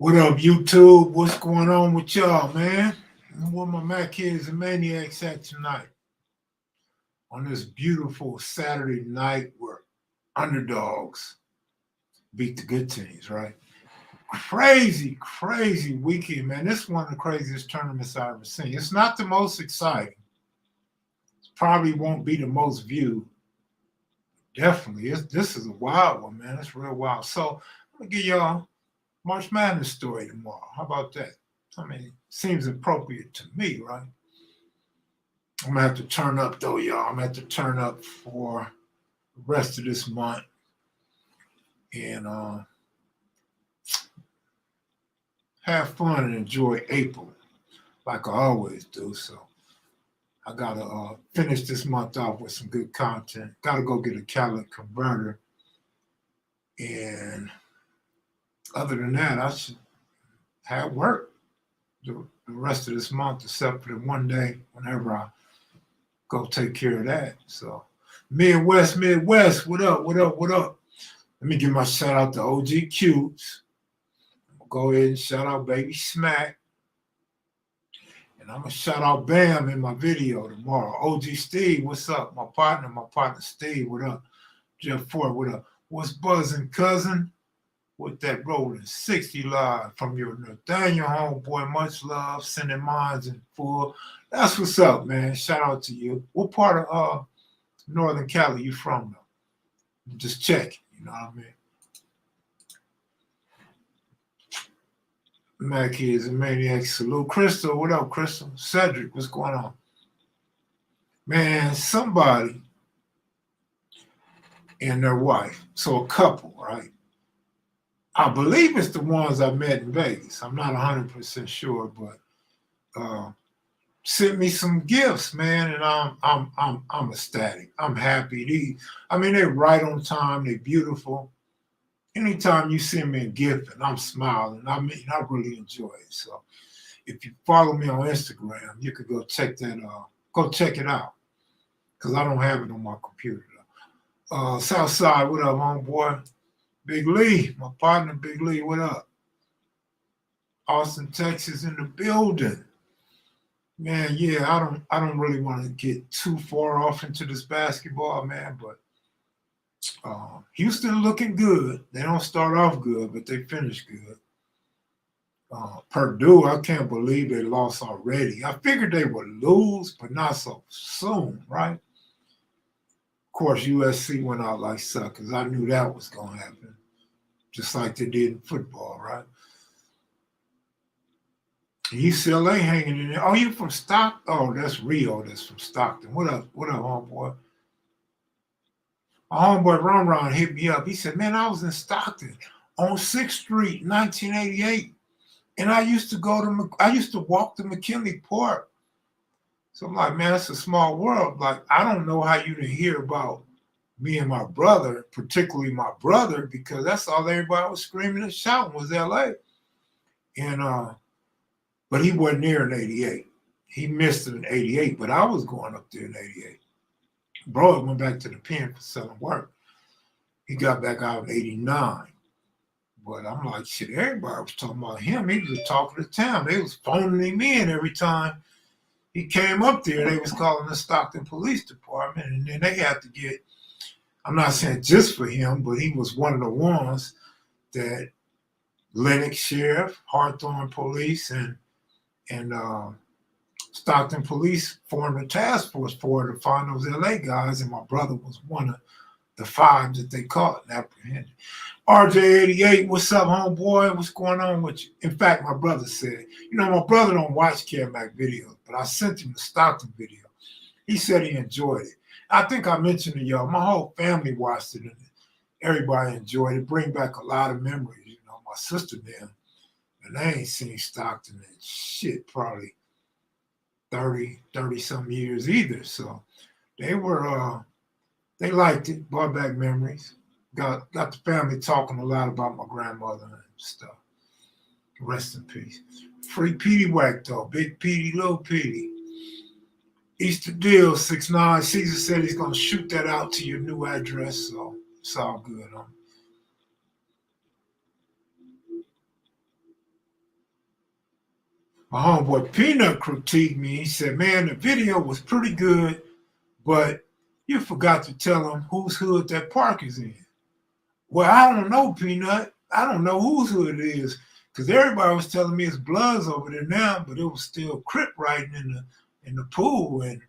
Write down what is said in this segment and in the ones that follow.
What up, YouTube? What's going on with y'all, man? Where my Mac kids and maniacs at tonight on this beautiful Saturday night where underdogs beat the good teams, right? Crazy weekend, man. This is one of the craziest tournaments I've ever seen. It's not the most exciting. It probably won't be the most viewed. Definitely, this is a wild one, man. It's real wild. So I'm gonna give y'all March Madness story tomorrow. How about that? I mean, seems appropriate to me, right? I'm gonna have to turn up though, y'all. I'm gonna have to turn up for the rest of this month and have fun and enjoy April like I always do. So I gotta finish this month off with some good content. Gotta go get a catalytic converter, and other than that, I should have work the rest of this month, except for the one day whenever I go take care of that. So Midwest, what up, what up? Let me give my shout out to OG Cubes. Go ahead and shout out Baby Smack. And I'm gonna shout out Bam in my video tomorrow. OG Steve, what's up? My partner Steve, what up? Jeff Ford, what up? What's buzzing, cousin? With that rolling 60 live from your Nathaniel homeboy. Much love, sending minds in full. That's what's up, man. Shout out to you. What part of Northern Cali you from, though? Just check, you know what I mean? Mac is a maniac. Salute. Crystal, what up, Crystal? Cedric, what's going on? Man, somebody and their wife, so a couple, right? I believe it's the ones I met in Vegas. I'm not 100% sure, but sent me some gifts, man, and I'm ecstatic. I'm happy. They're right on time. They're beautiful. Anytime you send me a gift and I'm smiling, I really enjoy it. So if you follow me on Instagram, you could go check it out, because I don't have it on my computer. Southside, what up, homeboy? Big Lee, my partner, Big Lee, what up? Austin, Texas, in the building. Man, yeah, I don't really want to get too far off into this basketball, man, but Houston looking good. They don't start off good, but they finish good. Purdue, I can't believe they lost already. I figured they would lose, but not so soon, right? Of course, USC went out like suckers. I knew that was going to happen, just like they did in football, right? UCLA hanging in there. Oh, you from Stockton? Oh, that's Rio. That's from Stockton. What up, homeboy? My homeboy Ron hit me up. He said, man, I was in Stockton on 6th Street, 1988. And I used to walk to McKinley Park. So I'm like, man, it's a small world. Like, I don't know how you didn't hear about me and my brother, particularly my brother, because that's all everybody was screaming and shouting was LA. And but he wasn't there in 88. He missed it in 88, but I was going up there in 88. Bro went back to the pen for selling work. He got back out in 89. But I'm like, shit, everybody was talking about him. He was the talk of the town. They was phoning him in every time he came up there. They was calling the Stockton Police Department. And then they had to get, I'm not saying just for him, but he was one of the ones that Lenox Sheriff, Hawthorne Police, and Stockton Police formed a task force to find those LA guys, and my brother was one of the 5 that they caught and apprehended. RJ88, what's up, homeboy? What's going on with you? In fact, my brother said, my brother don't watch KevMacvideos, but I sent him the Stockton video. He said he enjoyed it. I think I mentioned to y'all, my whole family watched it, and everybody enjoyed it. Bring back a lot of memories. My sister then, and they ain't seen Stockton in shit, probably 30 some years either. So they were they liked it, brought back memories. Got the family talking a lot about my grandmother and stuff. Rest in peace. Free Petey Whack though. Big Petey, little Petey. Easter Deal 6'9". Caesar said he's gonna shoot that out to your new address, so it's all good, huh? My homeboy Peanut critiqued me. He said, man, the video was pretty good, but you forgot to tell them whose hood that park is in. Well, I don't know, Peanut. I don't know whose hood it is, because everybody was telling me it's Bloods over there now, but it was still Crip riding in the pool, and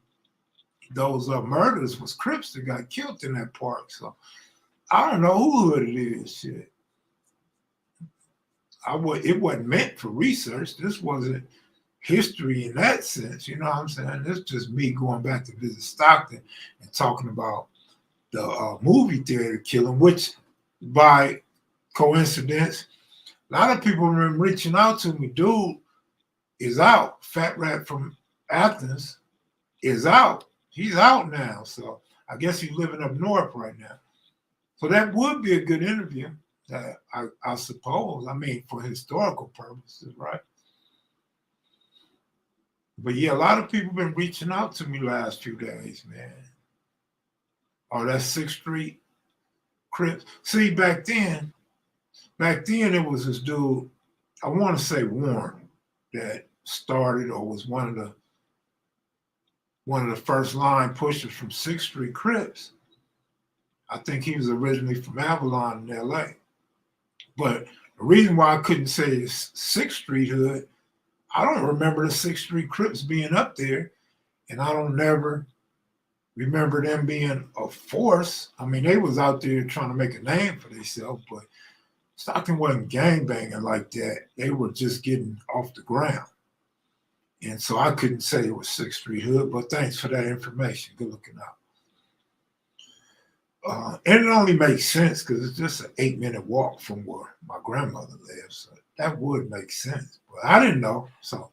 those murders was Crips that got killed in that park. So I don't know who hood it is. Shit, it wasn't meant for research. This wasn't history in that sense. You know what I'm saying? This is just me going back to visit Stockton and talking about the movie theater killing, which by coincidence, a lot of people have been reaching out to me. Dude is out. Fat Rat from Athens is out. He's out now. So I guess he's living up north right now. So that would be a good interview, I suppose. I mean, for historical purposes, right? But yeah, a lot of people been reaching out to me last few days, man. Oh, that 6th Street Crips. See, back then it was this dude, I want to say Warren, that started or was one of the first line pushers from 6th Street Crips. I think he was originally from Avalon in LA. But the reason why I couldn't say it's 6th Street hood, I don't remember the 6th Street Crips being up there, and I don't never remember them being a force. I mean, they was out there trying to make a name for themselves, but Stockton wasn't gangbanging like that. They were just getting off the ground. And so I couldn't say it was 6th Street hood, but thanks for that information. Good looking out. And it only makes sense because it's just an 8-minute walk from where my grandmother lives. So that would make sense. But I didn't know. So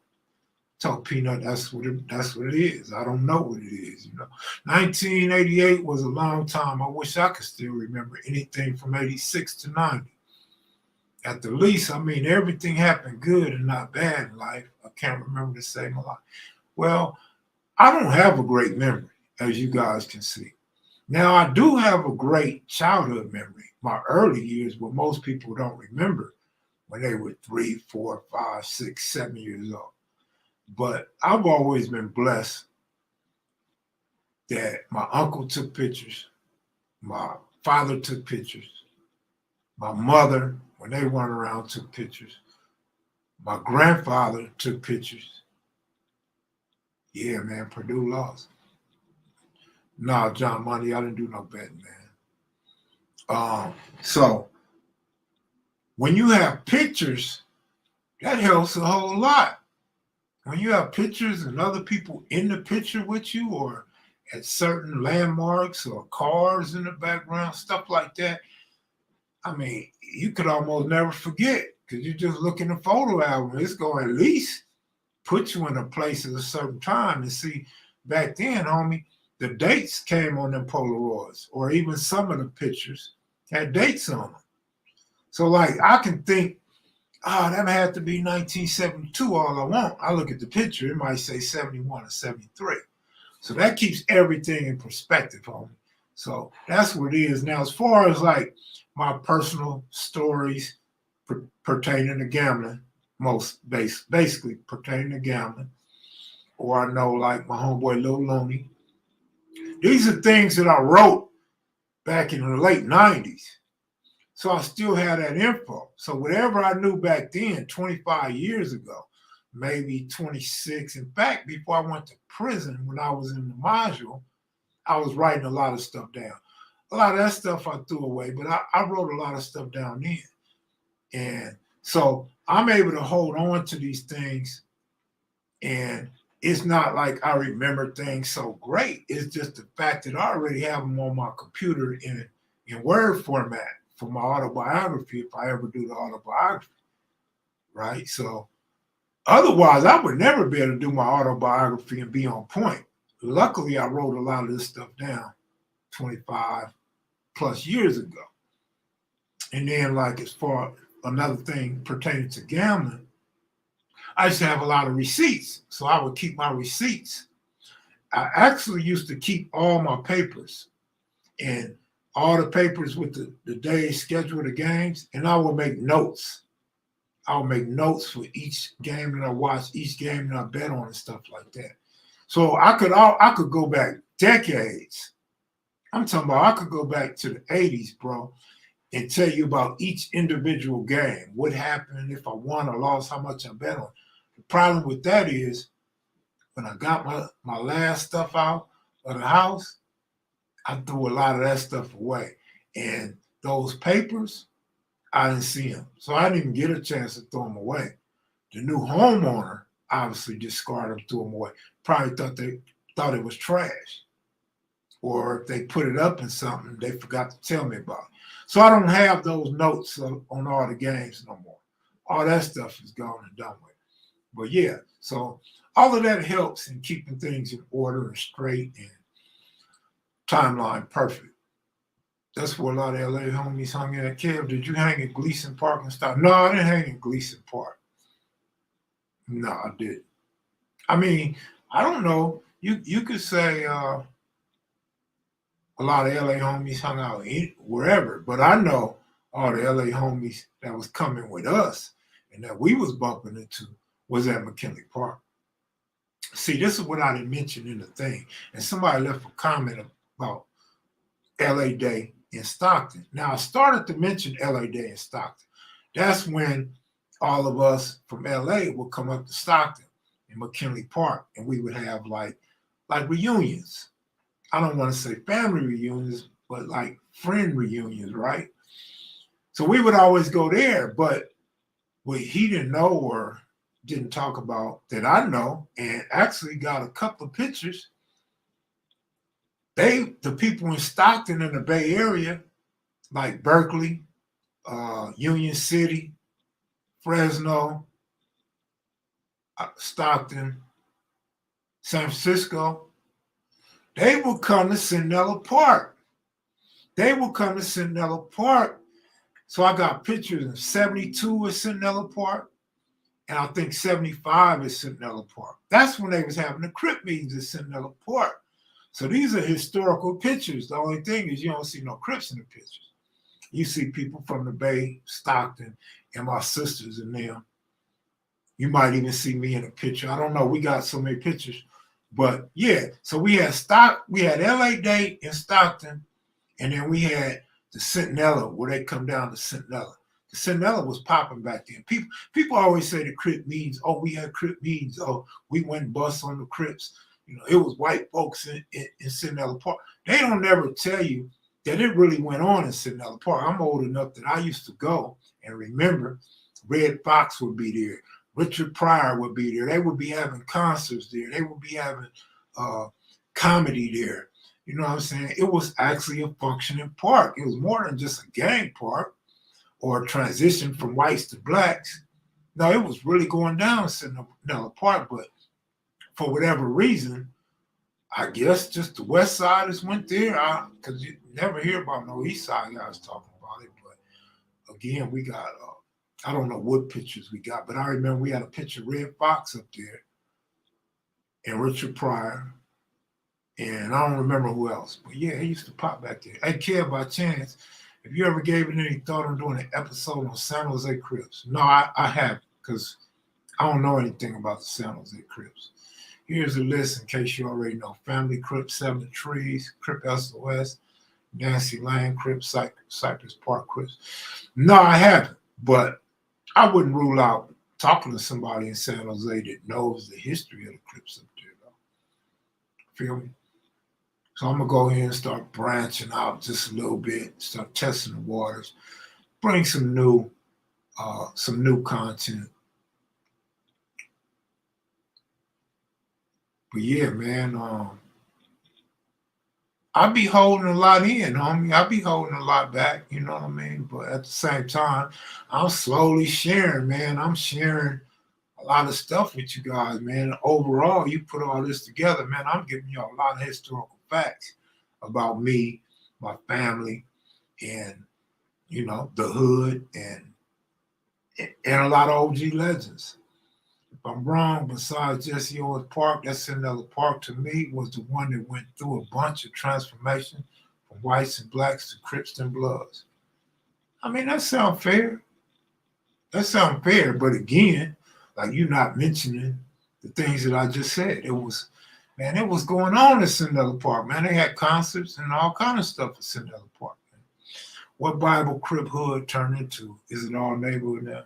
told Peanut that's what it is. I don't know what it is, 1988 was a long time. I wish I could still remember anything from 86 to 90. At the least, I mean, everything happened good and not bad in life. I can't remember to save my life. Well, I don't have a great memory, as you guys can see. Now, I do have a great childhood memory, my early years, what most people don't remember when they were 3, 4, 5, 6, 7 years old. But I've always been blessed that my uncle took pictures, my father took pictures, my mother, when they weren't around, took pictures. My grandfather took pictures. Yeah, man, Purdue lost. No, John Money, I didn't do no betting, man. So when you have pictures, that helps a whole lot. When you have pictures and other people in the picture with you or at certain landmarks or cars in the background, stuff like that, I mean, you could almost never forget because you just look in the photo album. It's going to at least put you in a place at a certain time. And see, back then, homie, the dates came on them Polaroids, or even some of the pictures had dates on them. So, like, I can think, that had to be 1972 all I want. I look at the picture, it might say 71 or 73. So that keeps everything in perspective, homie. So that's what it is. Now, as far as like my personal stories pertaining to gambling, basically pertaining to gambling, or I know like my homeboy Lil Loney, these are things that I wrote back in the late 90s. So I still have that info. So whatever I knew back then, 25 years ago, maybe 26. In fact, before I went to prison, when I was in the module, I was writing a lot of stuff down. A lot of that stuff I threw away, but I wrote a lot of stuff down then. And so I'm able to hold on to these things. And it's not like I remember things so great. It's just the fact that I already have them on my computer in Word format for my autobiography, if I ever do the autobiography, right? So otherwise, I would never be able to do my autobiography and be on point. Luckily, I wrote a lot of this stuff down 25 plus years ago. And then, like, as far another thing pertaining to gambling, I used to have a lot of receipts. So I would keep my receipts. I actually used to keep all my papers and all the papers with the day's schedule of the games, and I would make notes. I'll make notes for each game that I watch, each game that I bet on, and stuff like that. So I could go back decades. I'm talking about I could go back to the 80s, bro, and tell you about each individual game, what happened, if I won or lost, how much I bet on. The problem with that is when I got my last stuff out of the house, I threw a lot of that stuff away. And those papers, I didn't see them. So I didn't even get a chance to throw them away. The new homeowner obviously discarded them, threw them away. Probably thought it was trash. Or if they put it up in something, they forgot to tell me about it. So I don't have those notes on all the games no more. All that stuff is gone and done with. But yeah, so all of that helps in keeping things in order and straight and timeline perfect. That's where a lot of LA homies hung in at. Kev, did you hang at Gleason Park and stuff? No, I didn't hang in Gleason Park. No, I didn't. I mean, I don't know. You could say a lot of LA homies hung out wherever, but I know all the LA homies that was coming with us and that we was bumping into was at McKinley Park. See, this is what I didn't mention in the thing. And somebody left a comment about LA Day in Stockton. Now, I started to mention LA Day in Stockton. That's when all of us from LA would come up to Stockton in McKinley Park, and we would have like reunions. I don't want to say family reunions, but like friend reunions, right? So we would always go there, but what he didn't know or didn't talk about that I know, and actually got a couple of pictures, the people in Stockton in the Bay Area, like Berkeley, Union City, Fresno, Stockton, San Francisco, they will come to Centinela Park. So I got pictures of 72 at Centinela Park, and I think 75 at Centinela Park. That's when they was having the Crip meetings at Centinela Park. So these are historical pictures. The only thing is you don't see no Crips in the pictures. You see people from the Bay, Stockton, and my sisters and them. You might even see me in a picture. I don't know. We got so many pictures. But yeah, so we had LA Day in Stockton, and then we had the Centinela where they come down to Centinela. The Centinela was popping back then. People always say the Crip meetings. Oh, we had Crip meetings. Oh, we went bust on the Crips. You know, it was white folks in Centinela Park. They don't never tell you that it really went on in Centinela Park. I'm old enough that I used to go and remember Red Fox would be there. Richard Pryor would be there. They would be having concerts there. They would be having comedy there. You know what I'm saying? It was actually a functioning park. It was more than just a gang park or a transition from whites to blacks. No, it was really going down in Centinela Park, but for whatever reason, I guess just the West Siders went there because you never hear about no East Side guys talking about it. But again, we got I don't know what pictures we got, but I remember we had a picture of Red Fox up there and Richard Pryor, and I don't remember who else. But yeah, he used to pop back there. Hey, Kev, by chance, if you ever gave it any thought on doing an episode on San Jose Crips? No, I haven't, because I don't know anything about the San Jose Crips. Here's a list in case you already know. Family Crip, Seven Trees, Crip SOS, Nancy Lane Crip, Cypress Park Crips. No, I haven't, but I wouldn't rule out talking to somebody in San Jose that knows the history of the Crips up there, though. Feel me? So I'm going to go ahead and start branching out just a little bit, start testing the waters, bring some new content. But yeah, man, I be holding a lot in, homie. I be holding a lot back, you know what I mean? But at the same time, I'm slowly sharing, man. I'm sharing a lot of stuff with you guys, man. Overall, you put all this together, man, I'm giving you a lot of historical facts about me, my family, and, you know, the hood, and a lot of OG legends. If I'm wrong, besides Jesse Owens Park, that Centinela Park to me was the one that went through a bunch of transformation from whites and blacks to Crips and Bloods. I mean, that sounds fair. That's unfair. But again, like you're not mentioning the things that I just said. It was, man, it was going on at Cinderella Park, man. They had concerts and all kind of stuff at Cinderella Park. Man. What Bible Crip Hood turned into? Is it all neighborhood now?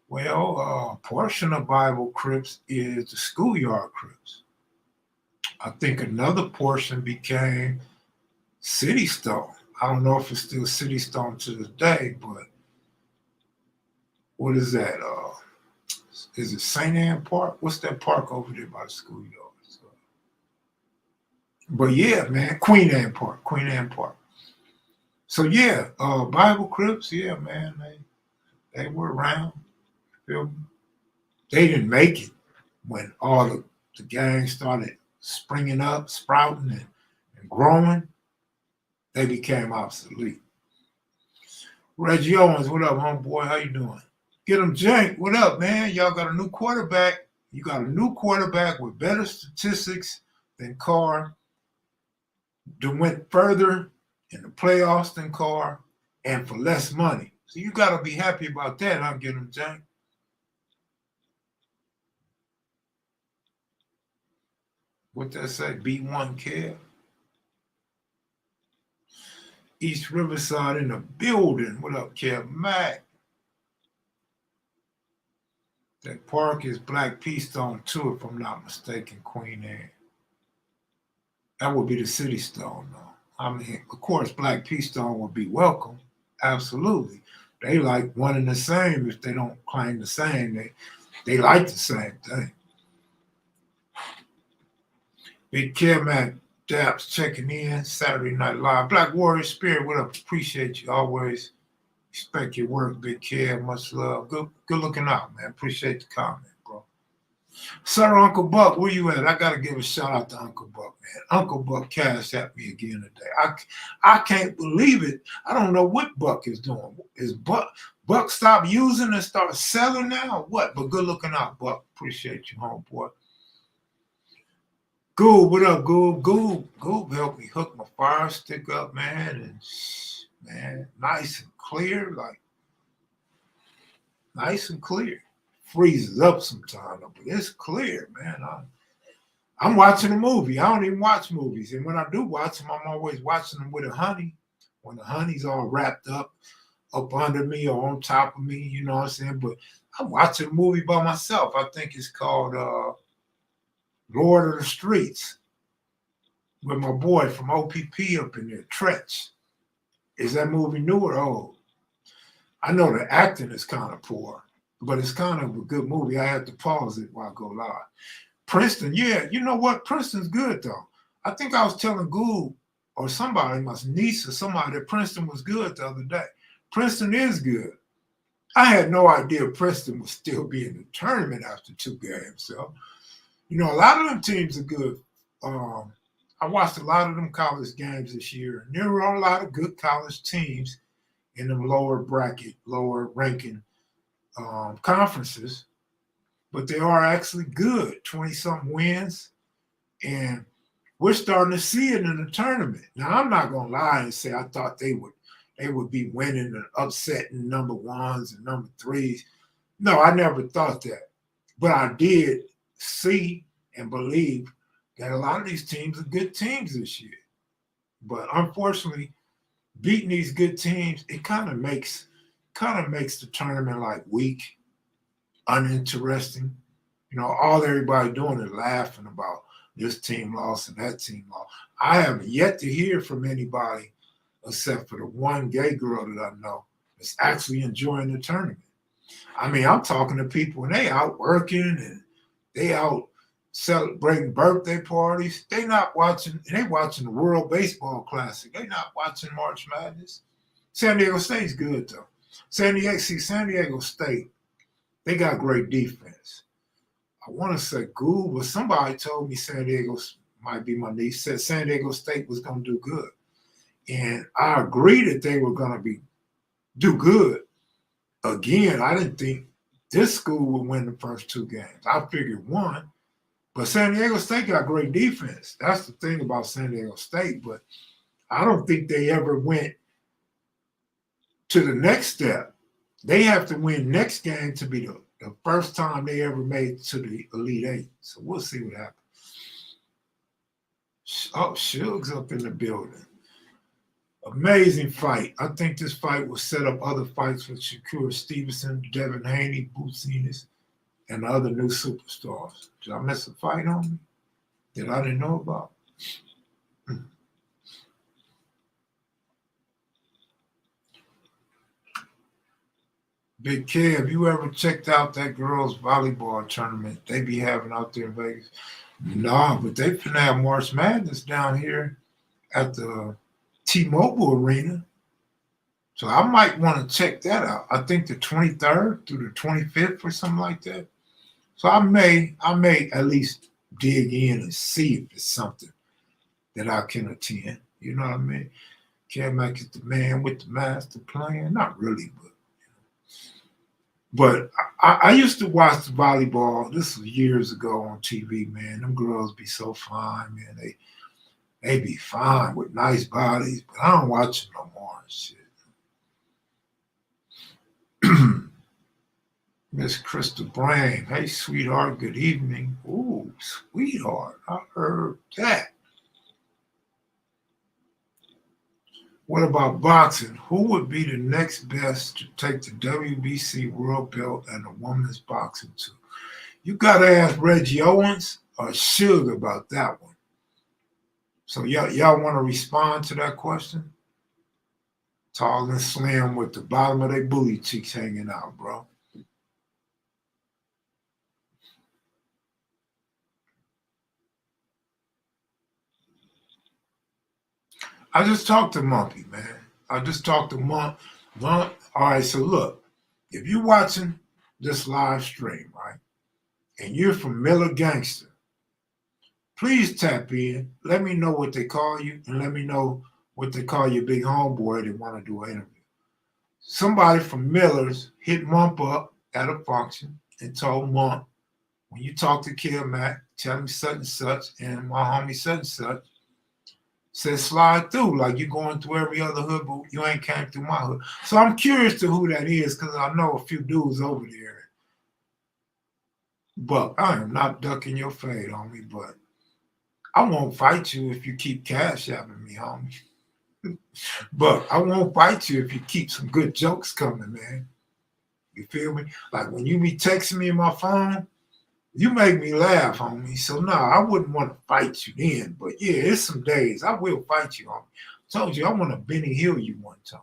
Well, a portion of Bible Crips is the schoolyard Crips. I think another portion became City Stone. I don't know if it's still City Stone to this day, but what is that? Is it St. Anne Park? What's that park over there by the schoolyard? So, but yeah, man, Queen Anne Park, Queen Anne Park. So yeah, Bible Crips, yeah, man, they were around. They didn't make it when all the gangs started springing up, sprouting, and growing. They became obsolete. Reggie Owens, what up, homeboy? How you doing? Get him Jank. What up, man? Y'all got a new quarterback. You got a new quarterback with better statistics than Carr, that went further in the playoffs than Carr, and for less money. So you got to be happy about that. I'll get him Jank. What that say? B1 Kev. East Riverside in the building. What up, Kev Mac? That park is Black P Stone too, if I'm not mistaken, Queen Anne. That would be the City Stone, though. I mean, of course, Black P Stone would be welcome. Absolutely. They like one and the same if they don't claim the same. They like the same thing. Big Kev Mac Daps checking in, Saturday Night Live. Black Warrior Spirit, what up? Appreciate you always. Respect your work, Big Kev. Much love. Good looking out, man. Appreciate the comment, bro. Sir Uncle Buck, where you at? I gotta give a shout out to Uncle Buck, man. Uncle Buck cashed at me again today. I can't believe it. I don't know what Buck is doing. Is Buck stop using and start selling now? What? But good looking out, Buck. Appreciate you, homeboy. Goob, what up, Goob? Goob helped me hook my fire stick up, man, and man, nice and clear, like nice and clear. Freezes up sometimes, but it's clear, man. I'm watching a movie. I don't even watch movies, and when I do watch them, I'm always watching them with a honey. When the honey's all wrapped up under me or on top of me, you know what I'm saying? But I'm watching a movie by myself. I think it's called Lord of the Streets with my boy from OPP up in there, Tretch. Is that movie new or old? I know the acting is kind of poor, but it's kind of a good movie. I have to pause it while I go live. Princeton, yeah, you know what? Princeton's good, though. I think I was telling Goob or somebody, my niece or somebody, that Princeton was good the other day. Princeton is good. I had no idea Princeton would still be in the tournament after 2 games. So, you know, a lot of them teams are good. I watched a lot of them college games this year, and there were a lot of good college teams in them lower bracket, lower ranking conferences, but they are actually good, 20-something wins, and we're starting to see it in the tournament. Now, I'm not going to lie and say I thought they would be winning and upsetting number ones and number threes. No, I never thought that, but I did see and believe that a lot of these teams are good teams this year. But unfortunately, beating these good teams, it kind of makes the tournament like weak, uninteresting. You know, all everybody doing is laughing about this team lost and that team lost. I haven't yet to hear from anybody except for the one gay girl that I know that's actually enjoying the tournament. I mean, I'm talking to people and they out working and they out celebrating birthday parties. They watching the World Baseball Classic. They not watching March Madness. San Diego State's good though. San Diego State, they got great defense. I want to say Google, but somebody told me San Diego, might be my niece, said San Diego State was going to do good. And I agree that they were going to do good. Again, I didn't think this school would win the first 2 games. I figured one. But San Diego State got great defense. That's the thing about San Diego State. But I don't think they ever went to the next step They have to win next game to be the first time they ever made to the Elite Eight. So we'll see what happens. Oh, Suge's up in the building. Amazing fight. I think this fight will set up other fights with Shakur Stevenson, Devin Haney, Boots Ennis, and other new superstars. Did I miss a fight on me that I didn't know about? Big K, have you ever checked out that girls' volleyball tournament they be having out there in Vegas? Nah, but they finna have March Madness down here at the T-Mobile Arena. So I might want to check that out. I think the 23rd through the 25th or something like that. So I may at least dig in and see if it's something that I can attend. You know what I mean? Kev Mac is the man with the master plan. Not really, but I used to watch the volleyball. This was years ago on TV, man. Them girls be so fine, man. They be fine with nice bodies, but I don't watch them no more and shit. Miss Crystal Brain. Hey, sweetheart, good evening. Ooh, sweetheart. I heard that. What about boxing? Who would be the next best to take the WBC world belt and the women's boxing too? You got to ask Reggie Owens or Suge about that one. So y'all want to respond to that question? Tall and slim with the bottom of their booty cheeks hanging out, bro. I just talked to Mumpy, man. I just talked to Mump. All right, so look, if you're watching this live stream, right, and you're from Miller Gangster, please tap in. Let me know what they call you, and let me know what they call your big homeboy that want to do an interview. Somebody from Miller's hit Mump up at a function and told Mump, when you talk to Kev Mac, tell me such and such, and my homie such and such, said slide through like you're going through every other hood, but you ain't came through my hood. So I'm curious to who that is because I know a few dudes over there. But I am not ducking your fade, homie, but I won't fight you if you keep cash apping me, homie. But I won't fight you if you keep some good jokes coming, man. You feel me? Like when you be texting me on my phone, you make me laugh, homie. So no, I wouldn't want to fight you then. But yeah, it's some days I will fight you, homie. Told you I want to Benny Hill you one time.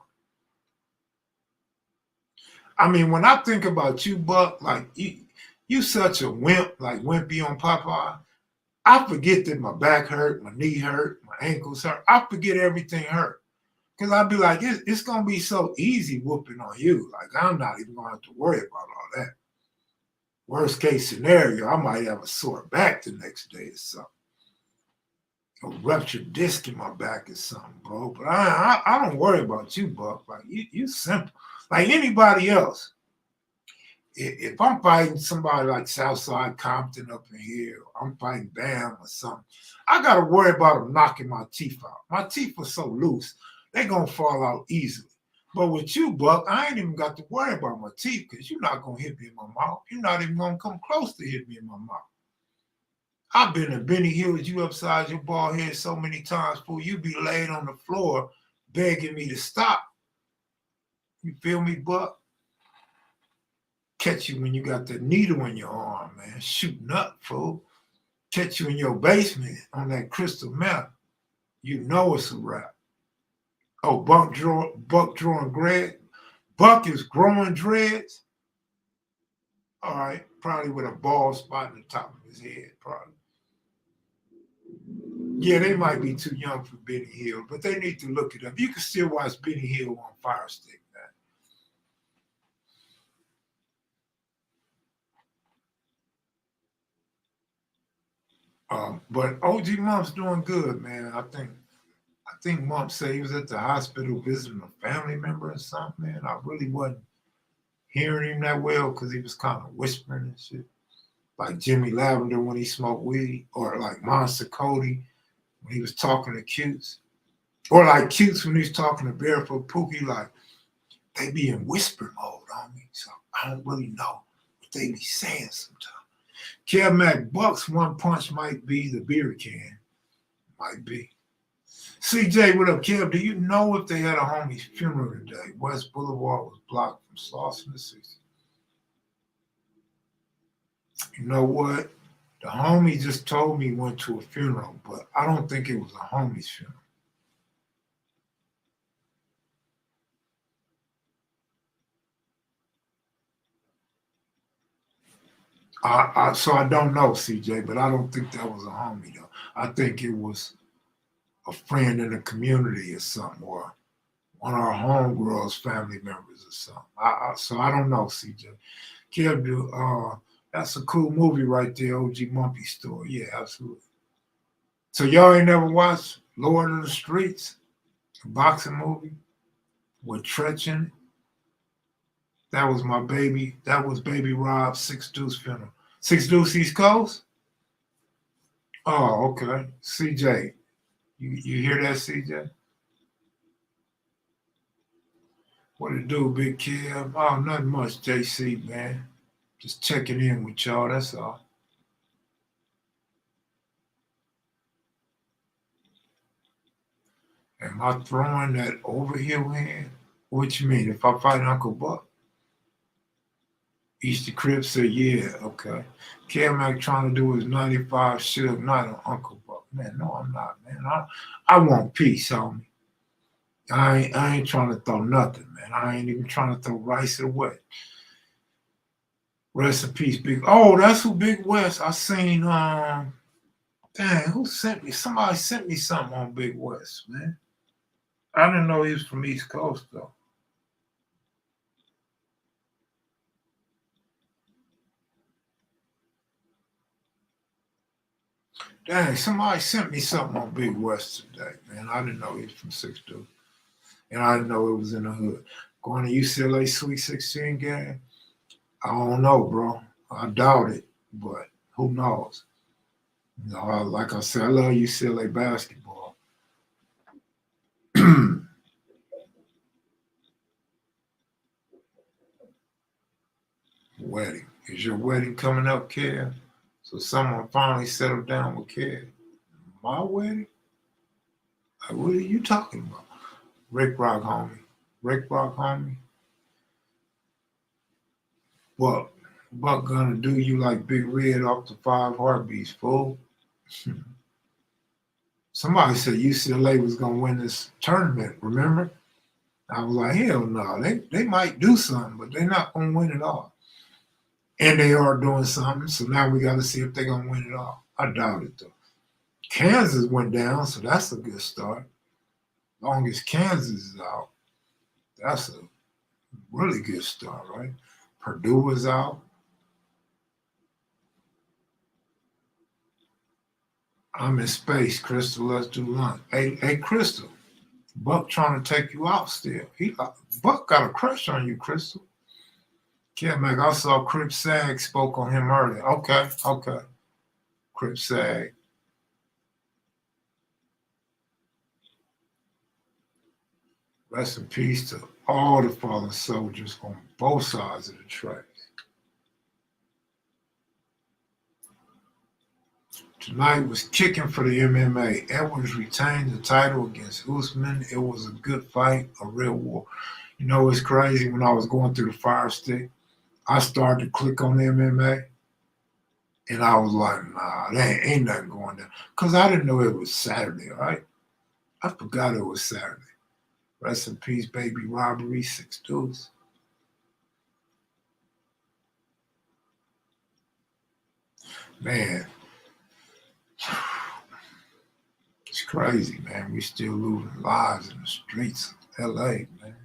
I mean, when I think about you, Buck, like you such a wimp, like Wimpy on Popeye. I forget that my back hurt, my knee hurt, my ankles hurt. I forget everything hurt. Because I'd be like, it's going to be so easy whooping on you. Like, I'm not even going to have to worry about all that. Worst case scenario, I might have a sore back the next day or something. A ruptured disc in my back or something, bro. But I don't worry about you, Buck. Like, you simple. Like anybody else. If I'm fighting somebody like Southside Compton up in here, I'm fighting Bam or something, I got to worry about them knocking my teeth out. My teeth are so loose, they're going to fall out easily. But with you, Buck, I ain't even got to worry about my teeth because you're not going to hit me in my mouth. You're not even going to come close to hit me in my mouth. I've been to Benny Hill with you upside your bald head so many times, fool. You be laid on the floor begging me to stop. You feel me, Buck? Catch you when you got that needle in your arm, man. Shooting up, fool. Catch you in your basement on that crystal meth. You know it's a wrap. Oh, Buck drawing dread. Buck is growing dreads. All right, probably with a bald spot in the top of his head, probably. Yeah, they might be too young for Benny Hill, but they need to look it up. You can still watch Benny Hill on Fire Stick, man. But OG Mump's doing good, man. I think Mump said he was at the hospital visiting a family member or something, man. I really wasn't hearing him that well because he was kind of whispering and shit. Like Jimmy Lavender when he smoked weed, or like Monster Cody when he was talking to Cutes, or like Cutes when he was talking to Barefoot Pookie, like, they be in whisper mode on me, so I don't really know what they be saying sometimes. Kev Mac Bucks, one punch might be the beer can. Might be. CJ, what up, Kev? Do you know if they had a homie's funeral today? West Boulevard was blocked from Slauson to 60. You know what? The homie just told me he went to a funeral, but I don't think it was a homie's funeral. So I don't know, CJ, but I don't think that was a homie, though. I think it was a friend in the community or something, or one of our homegirls' family members or something. So I don't know, CJ. Kev, that's a cool movie right there, OG Mumpy Story. Yeah, absolutely. So y'all ain't never watched Lord of the Streets, a boxing movie with Tretch in it? That was my baby. That was Baby Rob's Six Deuce funeral. Six Deuce East Coast? Oh, okay. CJ, you hear that, CJ? What it do, Big Kev? Oh, nothing much, JC, man. Just checking in with y'all, that's all. Am I throwing that over here in? What you mean? If I fight Uncle Buck? Easter Crib said, yeah, okay. K-Mac trying to do his 95 Suge Knight on Uncle Buck. Man, no, I'm not, man. I want peace, homie. I ain't trying to throw nothing, man. I ain't even trying to throw rice away. Rest in peace, Big. Oh, that's who Big West. I seen, dang, who sent me? Somebody sent me something on Big West, man. I didn't know he was from East Coast, though. Dang, somebody sent me something on Big West today, man. I didn't know he was from 6'2". And I didn't know it was in the hood. Going to UCLA Sweet 16 game? I don't know, bro. I doubt it, but who knows? You know, like I said, I love UCLA basketball. Wedding. Is your wedding coming up, Kev? So someone finally settled down with Kev. My wedding? Like, what are you talking about? Rick Rock, homie. Rick Rock, homie. Buck gonna do you like Big Red off the 5 Heartbeats, fool. Somebody said UCLA was gonna win this tournament, remember? I was like, hell no, they might do something, but they're not gonna win it all. And they are doing something, so now we gotta see if they're gonna win it all. I doubt it though. Kansas went down, so that's a good start. As long as Kansas is out, that's a really good start, right? Purdue was out. I'm in space, Crystal. Let's do lunch. Hey, Crystal. Buck trying to take you out still. Buck got a crush on you, Crystal. Yeah, man. I saw Crip Sag spoke on him earlier. Okay. Crip Sag. Rest in peace to all the fallen soldiers on both sides of the tracks. Tonight was kicking for the MMA. Edwards retained the title against Usman. It was a good fight, a real war. You know, it's crazy. When I was going through the fire stick, I started to click on the MMA, and I was like, nah, there ain't nothing going down. Because I didn't know it was Saturday, right? I forgot it was Saturday. Rest in peace, baby robbery, 6 Deuce. Man, it's crazy, man. We still losing lives in the streets of LA, man.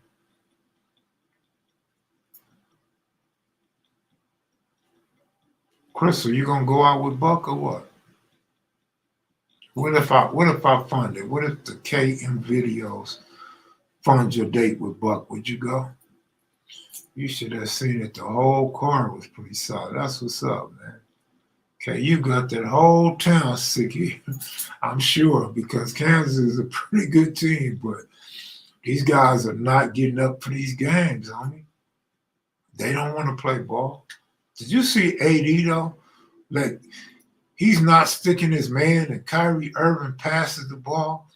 Crystal, you gonna go out with Buck or what? What if I fund it? What if the kevmacvideos fund your date with Buck? Would you go? You should have seen it. The whole car was pretty solid. That's what's up, man. Okay, you got that whole town sick here. I'm sure, because Kansas is a pretty good team, but These guys are not getting up for these games, homie. They don't want to play ball. Did you see AD though? Like, he's not sticking his man, and Kyrie Irving passes the ball.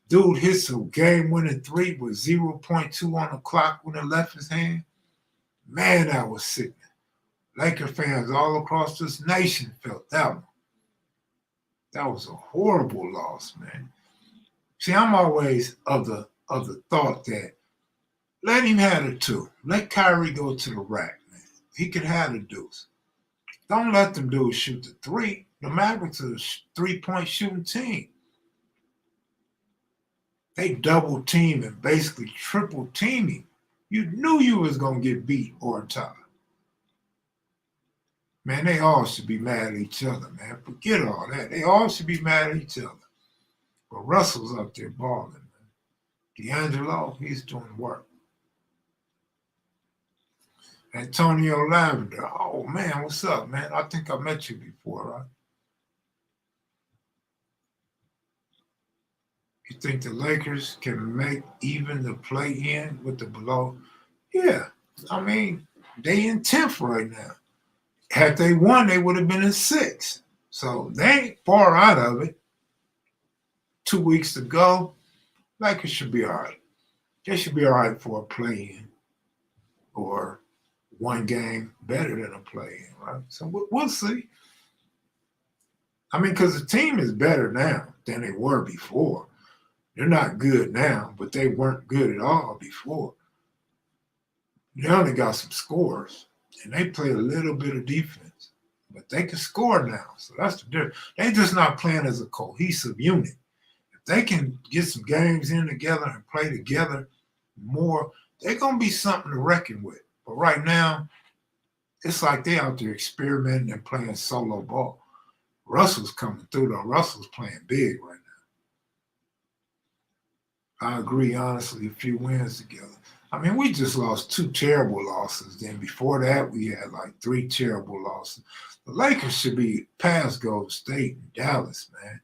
Dude hits a game-winning three with 0.2 on the clock when it left his hand. Man, that was sickening. Laker fans all across this nation felt that one. That was a horrible loss, man. See, I'm always of the thought that let him have the two. Let Kyrie go to the rack, man. He can have the deuce. Don't let them dudes shoot the three. The Mavericks are a three-point shooting team. They double team and basically triple teaming. You knew you was gonna get beat or tied. Man, they all should be mad at each other, man. Forget all that. They all should be mad at each other. But Russell's up there balling, man. D'Angelo, he's doing work. Antonio Lavender, oh man, what's up, man? I think I met you before, right? You think the Lakers can make even the play-in with the below? Yeah, I mean, they in 10th right now. Had they won, they would have been in 6th. So they ain't far out of it. 2 weeks to go. Lakers should be all right. They should be all right for a play-in or one game better than a play-in, right? So we'll see. I mean, because the team is better now than they were before. They're not good now, but they weren't good at all before. They only got some scores, and they play a little bit of defense, but they can score now. So that's the difference. They're just not playing as a cohesive unit. If they can get some games in together and play together more, they're going to be something to reckon with. But right now, it's like they're out there experimenting and playing solo ball. Russell's coming through, though. Russell's playing big right now. I agree, honestly, a few wins together. I mean, we just lost 2 terrible losses. Then before that, we had like 3 terrible losses. The Lakers should be past Golden State and Dallas, man.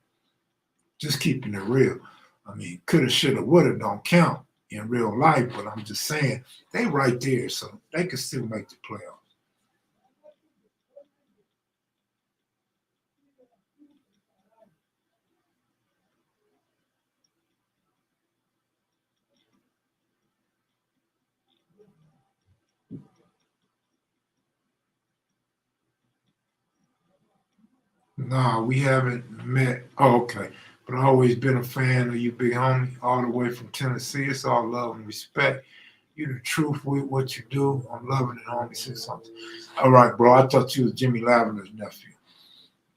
Just keeping it real. I mean, coulda, shoulda, woulda don't count in real life, but I'm just saying they right there, so they can still make the playoffs. Nah, we haven't met. Oh, okay. But I've always been a fan of you, big homie, all the way from Tennessee. It's all love and respect. You the truth with what you do. I'm loving it, homie. Say something. All right, bro. I thought you was Jimmy Lavender's nephew.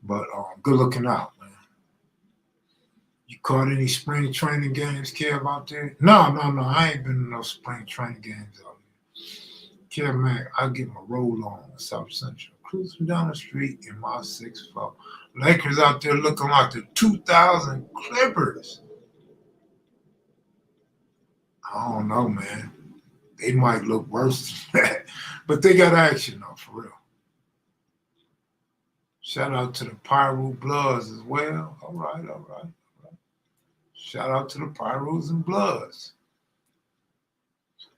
But good looking out, man. You caught any spring training games, Kev, out there? No. I ain't been in no spring training games out here. Kev, man, I get my roll on in South Central. Cruising down the street in my 6'4". Lakers out there looking like the 2000 Clippers. I don't know, man. They might look worse than that. But they got action, though, for real. Shout out to the Pyro Bloods as well. All right. Shout out to the Pyros and Bloods.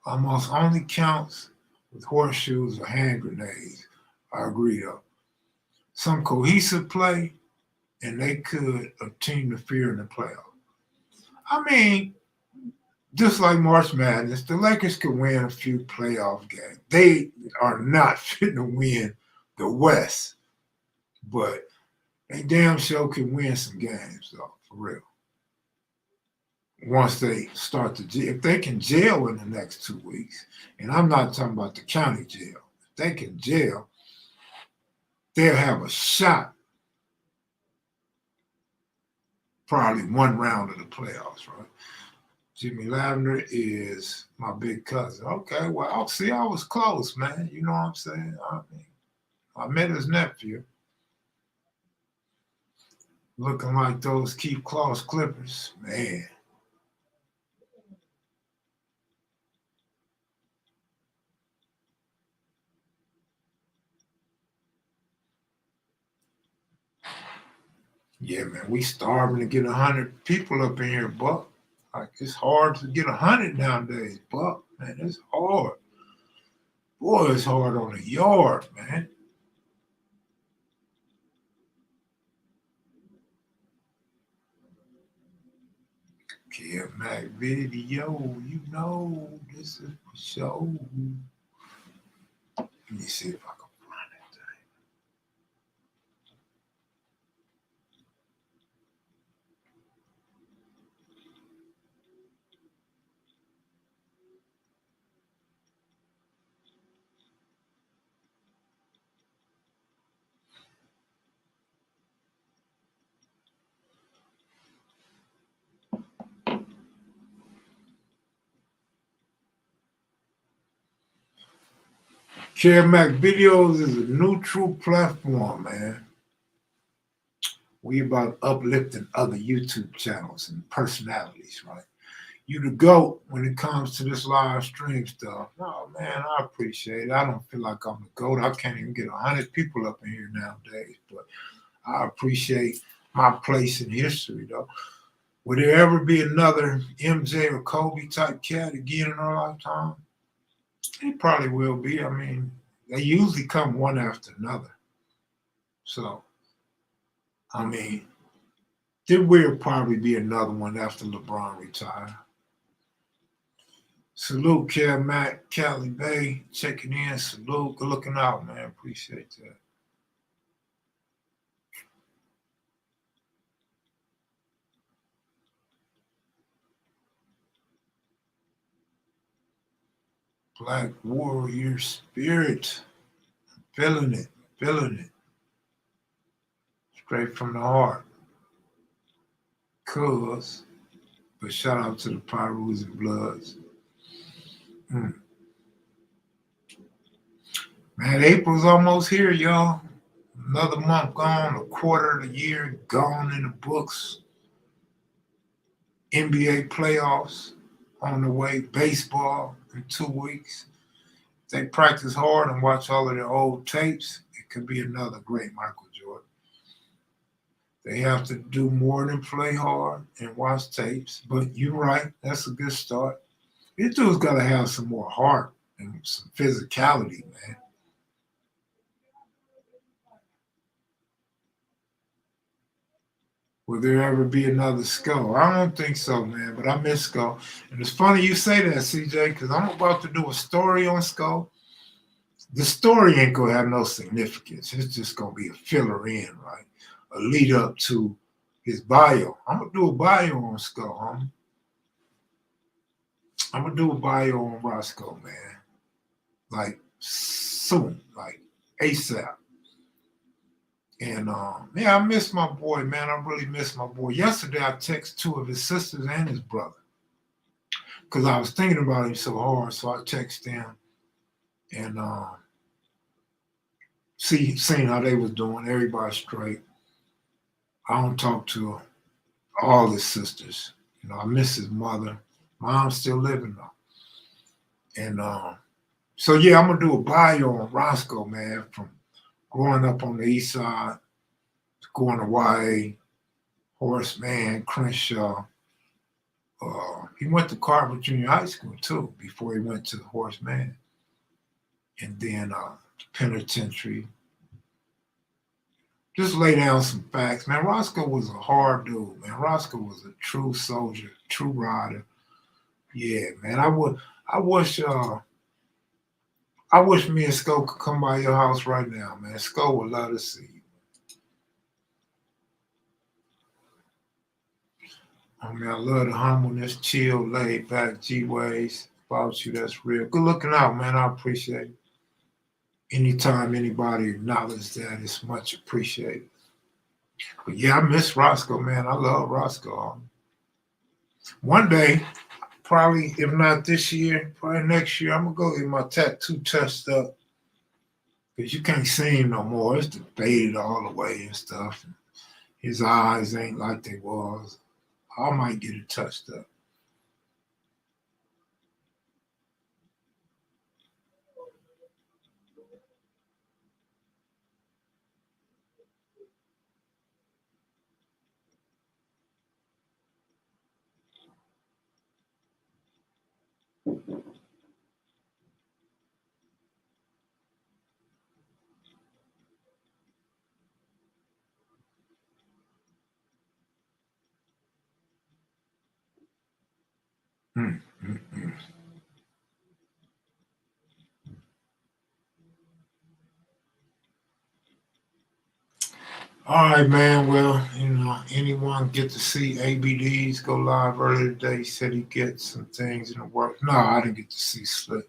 Almost only counts with horseshoes or hand grenades. I agree, though. Some cohesive play, and they could obtain the fear in the playoff. I mean, just like March Madness, the Lakers could win a few playoff games. They are not fit to win the West, but they damn sure can win some games, though, for real. Once they start to jail, if they can jail in the next 2 weeks, and I'm not talking about the county jail, if they can jail, they'll have a shot, probably one round of the playoffs, right? Jimmy Lavender is my big cousin. Okay, well, see, I was close, man. You know what I'm saying? I mean, I met his nephew. Looking like those Keith Claus Clippers, man. Yeah, man, we starving to get 100 people up in here, Buck. Like it's hard to get 100 nowadays, Buck. Man, it's hard. Boy, it's hard on the yard, man. KevMacVideo, you know this is for show. Let me see if I can find that thing. KevMacVideos is a neutral platform, man. We about uplifting other YouTube channels and personalities, right? You the GOAT when it comes to this live stream stuff. Oh man, I appreciate it. I don't feel like I'm the GOAT. I can't even get 100 people up in here nowadays, but I appreciate my place in history, though. Will there ever be another MJ or Kobe type cat again in our lifetime? It probably will be. I mean, they usually come one after another. So, I mean, there will probably be another one after LeBron retires. Salute, Kev Mac, Cali Bay, checking in. Salute, good looking out, man. Appreciate that. Black warrior spirit. Feeling it, feeling it. Straight from the heart. Cuz, but shout out to the Pyrus and Bloods. Man, April's almost here, y'all. Another month gone, a quarter of the year gone in the books. NBA playoffs on the way, baseball in 2 weeks. If they practice hard and watch all of their old tapes, it could be another great Michael Jordan. They have to do more than play hard and watch tapes, but you're right, that's a good start. These dudes got to have some more heart and some physicality, man. Will there ever be another Skull? I don't think so, man, but I miss Skull. And it's funny you say that, CJ, because I'm about to do a story on Skull. The story ain't going to have no significance. It's just going to be a filler in, right? A lead up to his bio. I'm going to do a bio on Skull, homie. I'm going to do a bio on Roscoe, man. Like, soon, like ASAP. And yeah, I miss my boy, man. I really miss my boy. Yesterday, I texted 2 of his sisters and his brother because I was thinking about him so hard. So I texted them and seeing how they was doing. Everybody straight. I don't talk to all his sisters. You know, I miss his mother. Mom's still living though. And so yeah, I'm gonna do a bio on Roscoe, man, from growing up on the east side, going to YA, Horace Mann, Crenshaw. He went to Carver Junior High School too before he went to Horace Mann, and then the penitentiary. Just lay down some facts, man. Roscoe was a hard dude, man. Roscoe was a true soldier, true rider. Yeah, man. I wish me and Sco could come by your house right now, man. Sco would love to see you. I mean, I love the humbleness, chill, laid back, G ways about you. That's real. Good looking out, man. I appreciate it. Anytime anybody acknowledges that, it's much appreciated. But yeah, I miss Roscoe, man. I love Roscoe. One day, probably if not this year, probably next year, I'm gonna go get my tattoo touched up. Cause you can't see him no more. It's faded all the way and stuff. His eyes ain't like they was. I might get it touched up. All right, man. Well, anyone get to see ABDs go live earlier today? He said he gets some things in the work. No, I didn't get to see Slick.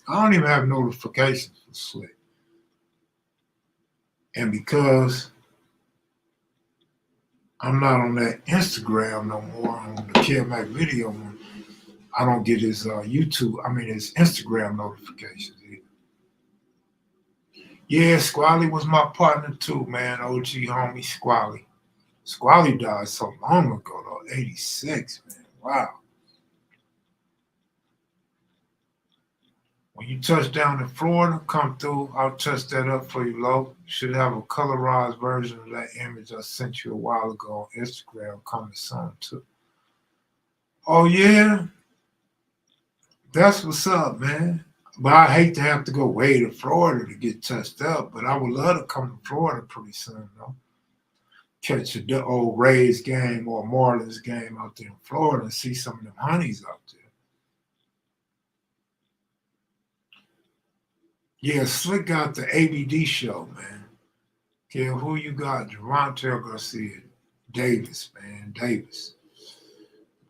I don't even have notifications for Slick. And because I'm not on that Instagram no more, on the kevmacvideos one, I don't get his his Instagram notifications either. Yeah, Squally was my partner too, man. OG homie Squally. Squally died so long ago, though. 86, man. Wow. When you touch down in Florida, come through. I'll touch that up for you, Lo. Should have a colorized version of that image I sent you a while ago on Instagram coming soon, too. Oh, yeah? That's what's up, man. But I hate to have to go way to Florida to get touched up, but I would love to come to Florida pretty soon, though. Catch the old Rays game or Marlins game out there in Florida and see some of them honeys out there. Yeah, Slick got the ABD show, man. Okay, who you got? Geronto Garcia. Davis, man. Davis.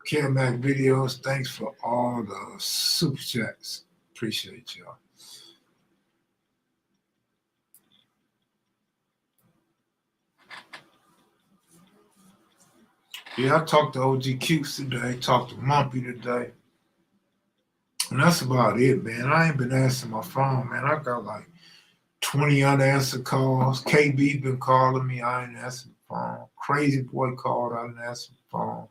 kevmacvideos, thanks for all the super chats. Appreciate y'all. Yeah, I talked to OG Cukes today, talked to Mumpy today. And that's about it, man. I ain't been answering my phone, man. I got like 20 unanswered calls. KB been calling me. I ain't answered the phone. Crazy Boy called. I didn't answer the phone.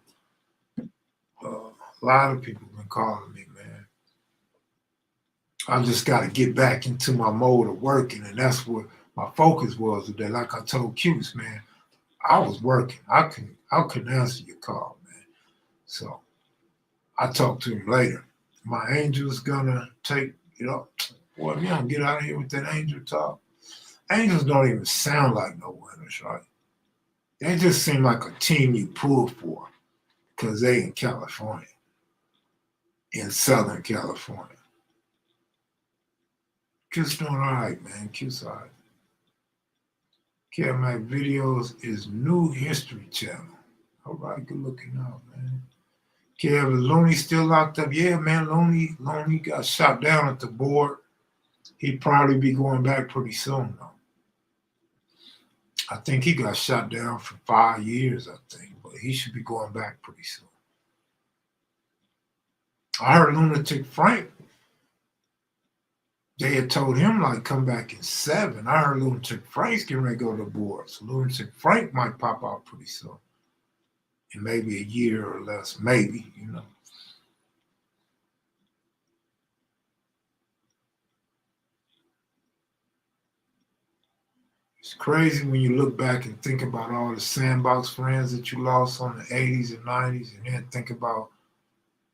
A lot of people been calling me, man. I just got to get back into my mode of working, and that's what my focus was today. Like I told Cukes, man, I was working. I couldn't answer your call, man. So I talked to him later. My angel's gonna take, boy, if you don't get out of here with that angel talk. Angels don't even sound like no winners, right? They just seem like a team you pull for because they in California, in Southern California. Q's doing all right, man. Q's all right. kevmacvideos is new history channel. All right, good looking out, man. Kev, is Looney still locked up? Yeah, man, Looney got shot down at the board. He'd probably be going back pretty soon, though. I think he got shot down for 5 years, I think, but he should be going back pretty soon. I heard Lunatic Frank, they had told him, like, come back in 7. I heard Lunatic Frank's getting ready to go to the board, so Lunatic Frank might pop out pretty soon. In maybe a year or less, maybe, It's crazy when you look back and think about all the sandbox friends that you lost on the 80s and 90s, and then think about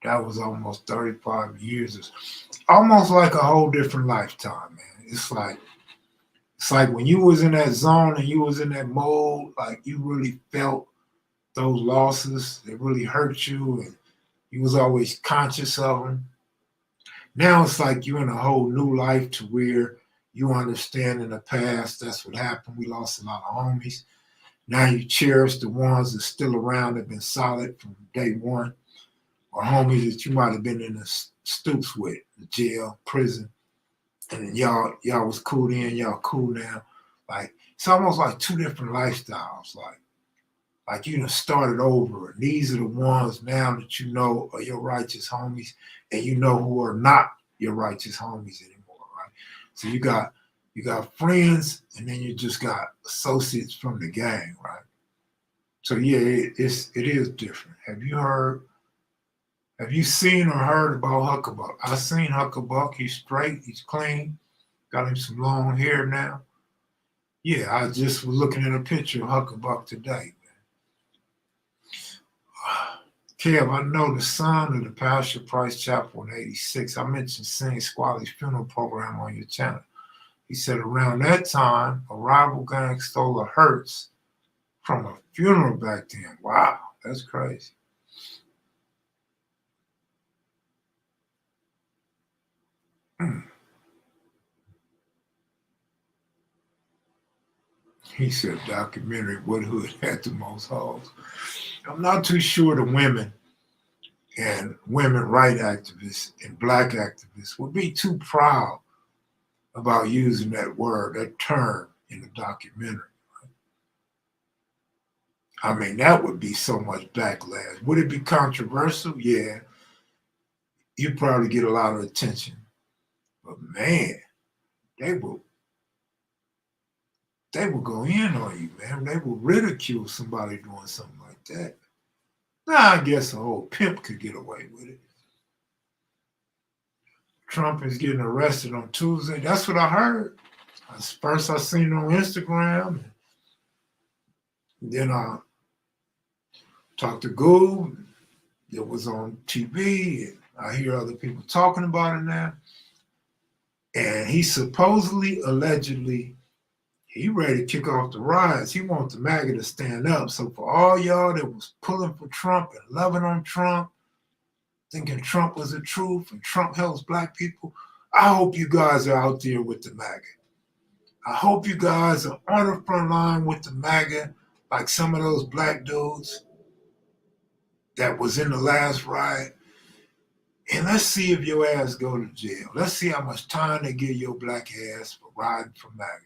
that was almost 35 years. It's almost like a whole different lifetime, man. It's like when you was in that zone and you was in that mode, like you really felt those losses. They really hurt you, and you was always conscious of them. Now it's like you're in a whole new life to where you understand in the past that's what happened. We lost a lot of homies. Now you cherish the ones that's still around, that been solid from day one, or homies that you might have been in the stoops with, the jail, prison, and then y'all was cool then, y'all cool now. Like it's almost like two different lifestyles. Like you done started over, and these are the ones now that you know are your righteous homies, and you know who are not your righteous homies anymore, right? So you got friends, and then you just got associates from the gang, right? So yeah, it is different. Have you seen or heard about Huckabuck? I seen Huckabuck. He's straight. He's clean. Got him some long hair now. Yeah, I just was looking at a picture of Huckabuck today. Kev, I know the son of the Pastor Price Chapel in 86. I mentioned seeing Squally's funeral program on your channel. He said around that time, a rival gang stole a hearse from a funeral back then. Wow, that's crazy. He said documentary, What Hood had the most hoes. I'm not too sure the women and women right activists and black activists would be too proud about using that word, that term in the documentary. I mean, that would be so much backlash. Would it be controversial? Yeah. You'd probably get a lot of attention. But man, they will go in on you, man. They will ridicule somebody doing something like that. Now, I guess a whole pimp could get away with it. Trump is getting arrested on Tuesday. That's what I heard. First, I seen it on Instagram. Then I talked to Google. It was on TV. And I hear other people talking about it now. And he supposedly, allegedly, he ready to kick off the riots. He wants the MAGA to stand up. So for all y'all that was pulling for Trump and loving on Trump, thinking Trump was the truth and Trump helps black people, I hope you guys are out there with the MAGA. I hope you guys are on the front line with the MAGA, like some of those black dudes that was in the last riot. And let's see if your ass go to jail. Let's see how much time they give your black ass for riding for MAGA.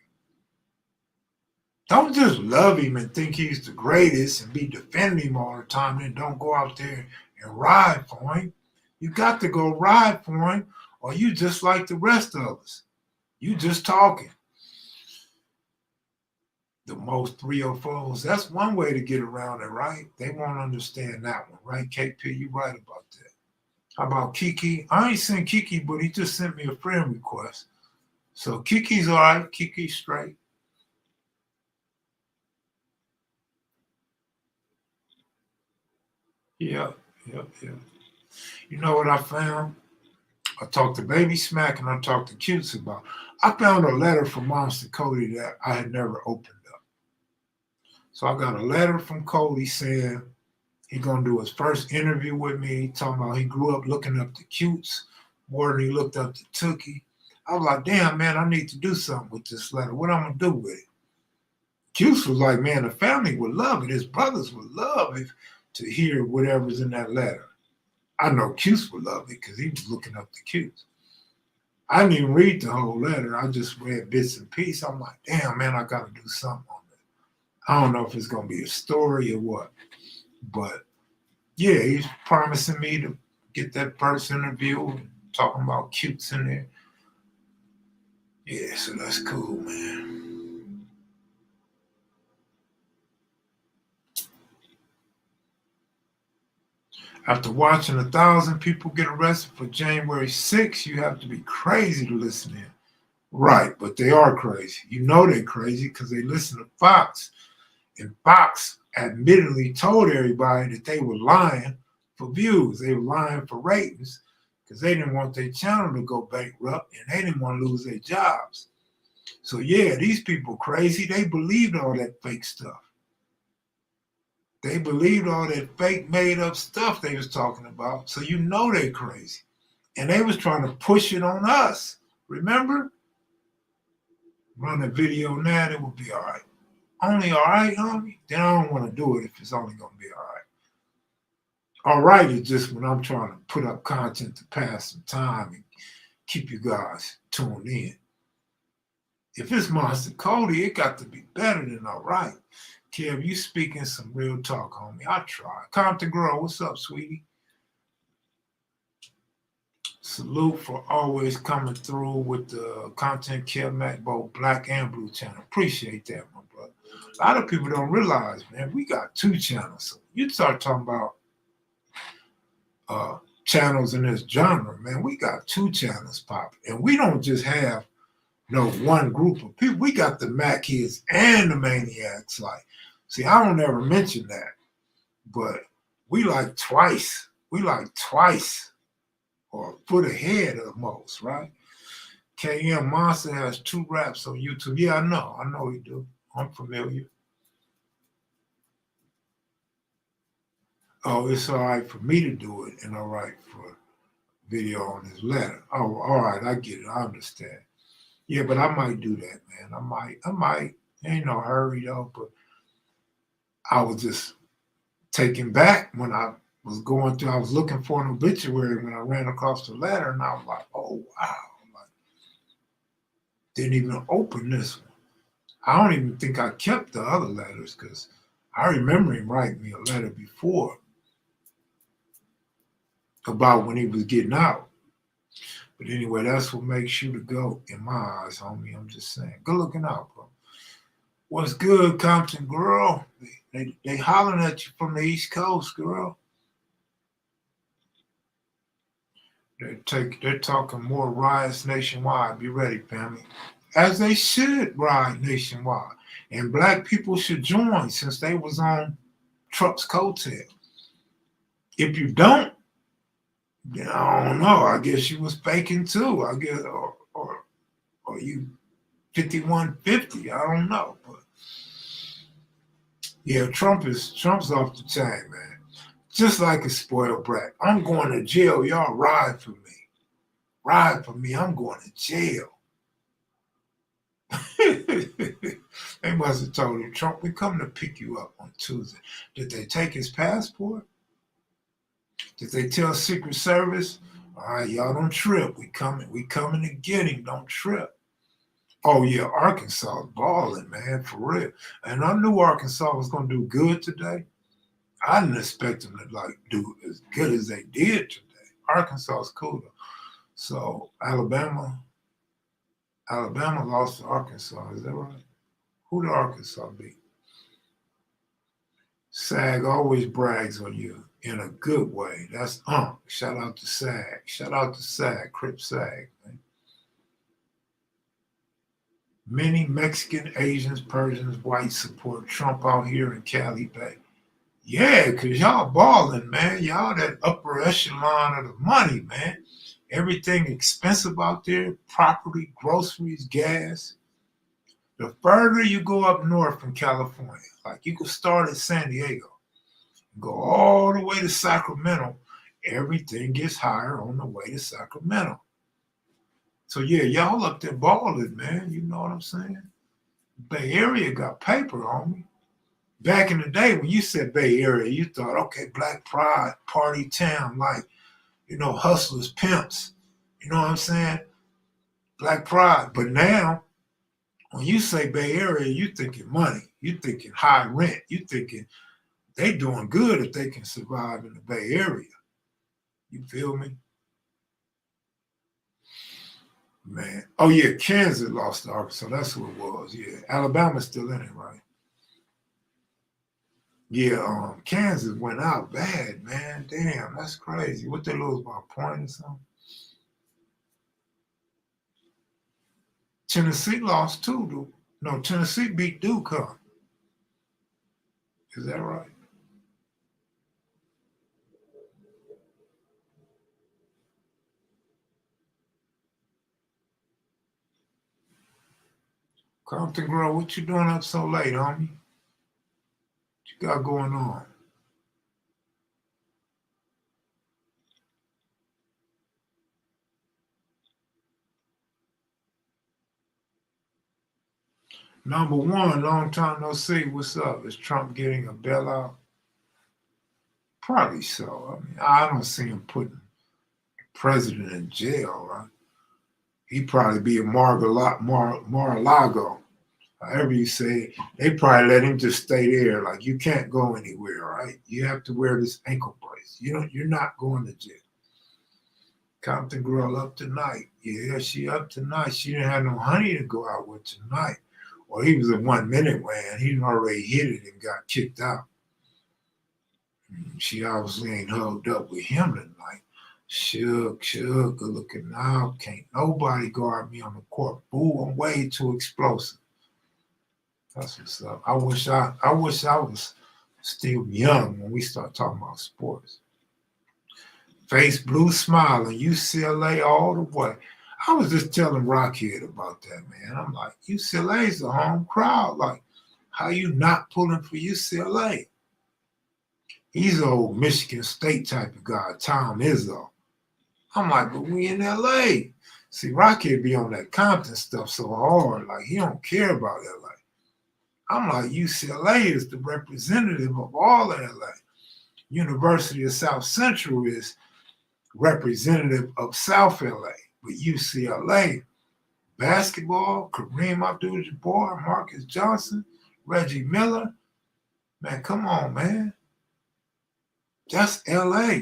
Don't just love him and think he's the greatest and be defending him all the time and don't go out there and ride for him. You got to go ride for him or you just like the rest of us. You just talking. The most 304s, that's one way to get around it, right? They won't understand that one, right, KP? You right about that. How about Kiki? I ain't seen Kiki, but he just sent me a friend request. So Kiki's all right. Kiki's straight. Yeah. You know what I found? I talked to Baby Smack and I talked to Cutes about. I found a letter from Monster Cody that I had never opened up. So I got a letter from Cody saying he's gonna do his first interview with me, talking about he grew up looking up the Cutes more than he looked up the Tookie. I was like, damn, man, I need to do something with this letter. What I'm gonna do with it? Cutes was like, man, the family would love it. His brothers would love it to hear whatever's in that letter. I know Cutes would love it because he was looking up the Cutes. I didn't even read the whole letter. I just read bits and pieces. I'm like, damn, man, I got to do something on it. I don't know if it's going to be a story or what. But, yeah, he's promising me to get that first interview, talking about Cutes in there. Yeah, so that's cool, man. After watching 1,000 people get arrested for January 6th, you have to be crazy to listen in. Right, but they are crazy. You know they're crazy because they listen to Fox. And Fox admittedly told everybody that they were lying for views. They were lying for ratings because they didn't want their channel to go bankrupt and they didn't want to lose their jobs. So yeah, these people crazy. They believed all that fake stuff. They believed all that fake made up stuff they was talking about. So you know they crazy. And they was trying to push it on us. Remember? Run a video now, it will be all right. Only all right, homie? Then I don't want to do it if it's only going to be all right. All right is just when I'm trying to put up content to pass some time and keep you guys tuned in. If it's Monster Cody, it got to be better than all right. Kev, you speaking some real talk, homie. I try. Compton Grow, what's up, sweetie? Salute for always coming through with the content, Kev Mac, both black and blue channel. Appreciate that, my brother. A lot of people don't realize, man, we got 2 channels. So you start talking about channels in this genre, man, we got 2 channels popping. And we don't just have one group of people. We got the Mac kids and the maniacs. Like, see, I don't ever mention that, but we like twice. We like twice or a foot ahead of most, right? Monster has 2 raps on YouTube. Yeah, I know he do. I'm familiar. Oh, it's all right for me to do it and all right for video on his letter. Oh, all right, I get it. I understand. Yeah, but I might do that, man. I might. Ain't no hurry though, but I was just taken back when I was going through. I was looking for an obituary when I ran across the letter, and I was like, "Oh wow!" Like, didn't even open this one. I don't even think I kept the other letters because I remember him writing me a letter before about when he was getting out. But anyway, that's what makes you the GOAT in my eyes, homie. I'm just saying. Good looking out, bro. What's good, Compton girl? They hollering at you from the East Coast, girl. They're talking more riots nationwide. Be ready, family. As they should riot nationwide. And black people should join since they was on Trump's coattail. If you don't, then I don't know. I guess you was faking too. I guess or you 5150. I don't know. But yeah, Trump's off the chain, man. Just like a spoiled brat. I'm going to jail. Y'all ride for me. Ride for me. I'm going to jail. They must have told him, Trump, we come to pick you up on Tuesday. Did they take his passport? Did they tell Secret Service, all right, y'all don't trip. We coming to get him. Don't trip. Oh yeah, Arkansas is balling, man, for real. And I knew Arkansas was gonna do good today. I didn't expect them to like do as good as they did today. Arkansas is cool though. So Alabama lost to Arkansas. Is that right? Who did Arkansas beat? SAG always brags on you in a good way. That's Shout out to SAG. Shout out to SAG, Crip SAG, man. Many Mexican, Asians, Persians, whites support Trump out here in Cali Bay. Yeah, because y'all balling, man. Y'all that upper echelon of the money, man. Everything expensive out there, property, groceries, gas. The further you go up north from California, like you could start at San Diego, go all the way to Sacramento, everything gets higher on the way to Sacramento. So yeah, y'all up there balling, man. You know what I'm saying? Bay Area got paper on me. Back in the day when you said Bay Area, you thought, okay, Black Pride, party town, like, hustlers, pimps. You know what I'm saying? Black Pride. But now, when you say Bay Area, you thinking money. You thinking high rent. You thinking they doing good if they can survive in the Bay Area. You feel me? Man. Oh, yeah, Kansas lost to Arkansas. That's who it was. Yeah. Alabama's still in it, right? Yeah, Kansas went out bad, man. Damn, that's crazy. What they lose by a point or something? Tennessee lost too, dude. No, Tennessee beat Duke, huh? Is that right? Compton Girl, what you doing up so late, homie? What you got going on? Number one, long time no see. What's up? Is Trump getting a bailout? Probably so. I mean, I don't see him putting the president in jail, right? He'd probably be a Mar-a-Lago. However you say, they probably let him just stay there. Like, you can't go anywhere, right? You have to wear this ankle brace. You're not going to jail. Compton Girl up tonight. Yeah, she up tonight. She didn't have no honey to go out with tonight. Well, he was a 1 minute man. He already hit it and got kicked out. She obviously ain't hugged up with him tonight. Shook, good looking out. Can't nobody guard me on the court. Boo, I'm way too explosive. That's what's up. I wish I was Still young when we start talking about sports. Face blue smiling, UCLA all the way. I was just telling Rockhead about that, man. I'm like, UCLA's the home crowd. Like, how you not pulling for UCLA? He's an old Michigan State type of guy, Tom Izzo. I'm like, but we in LA. See, Rockhead be on that Compton stuff so hard. Like, he don't care about LA. I'm like, UCLA is the representative of all of LA. University of South Central is representative of South LA. But UCLA, basketball, Kareem Abdul-Jabbar, Marcus Johnson, Reggie Miller. Man, come on, man. That's LA.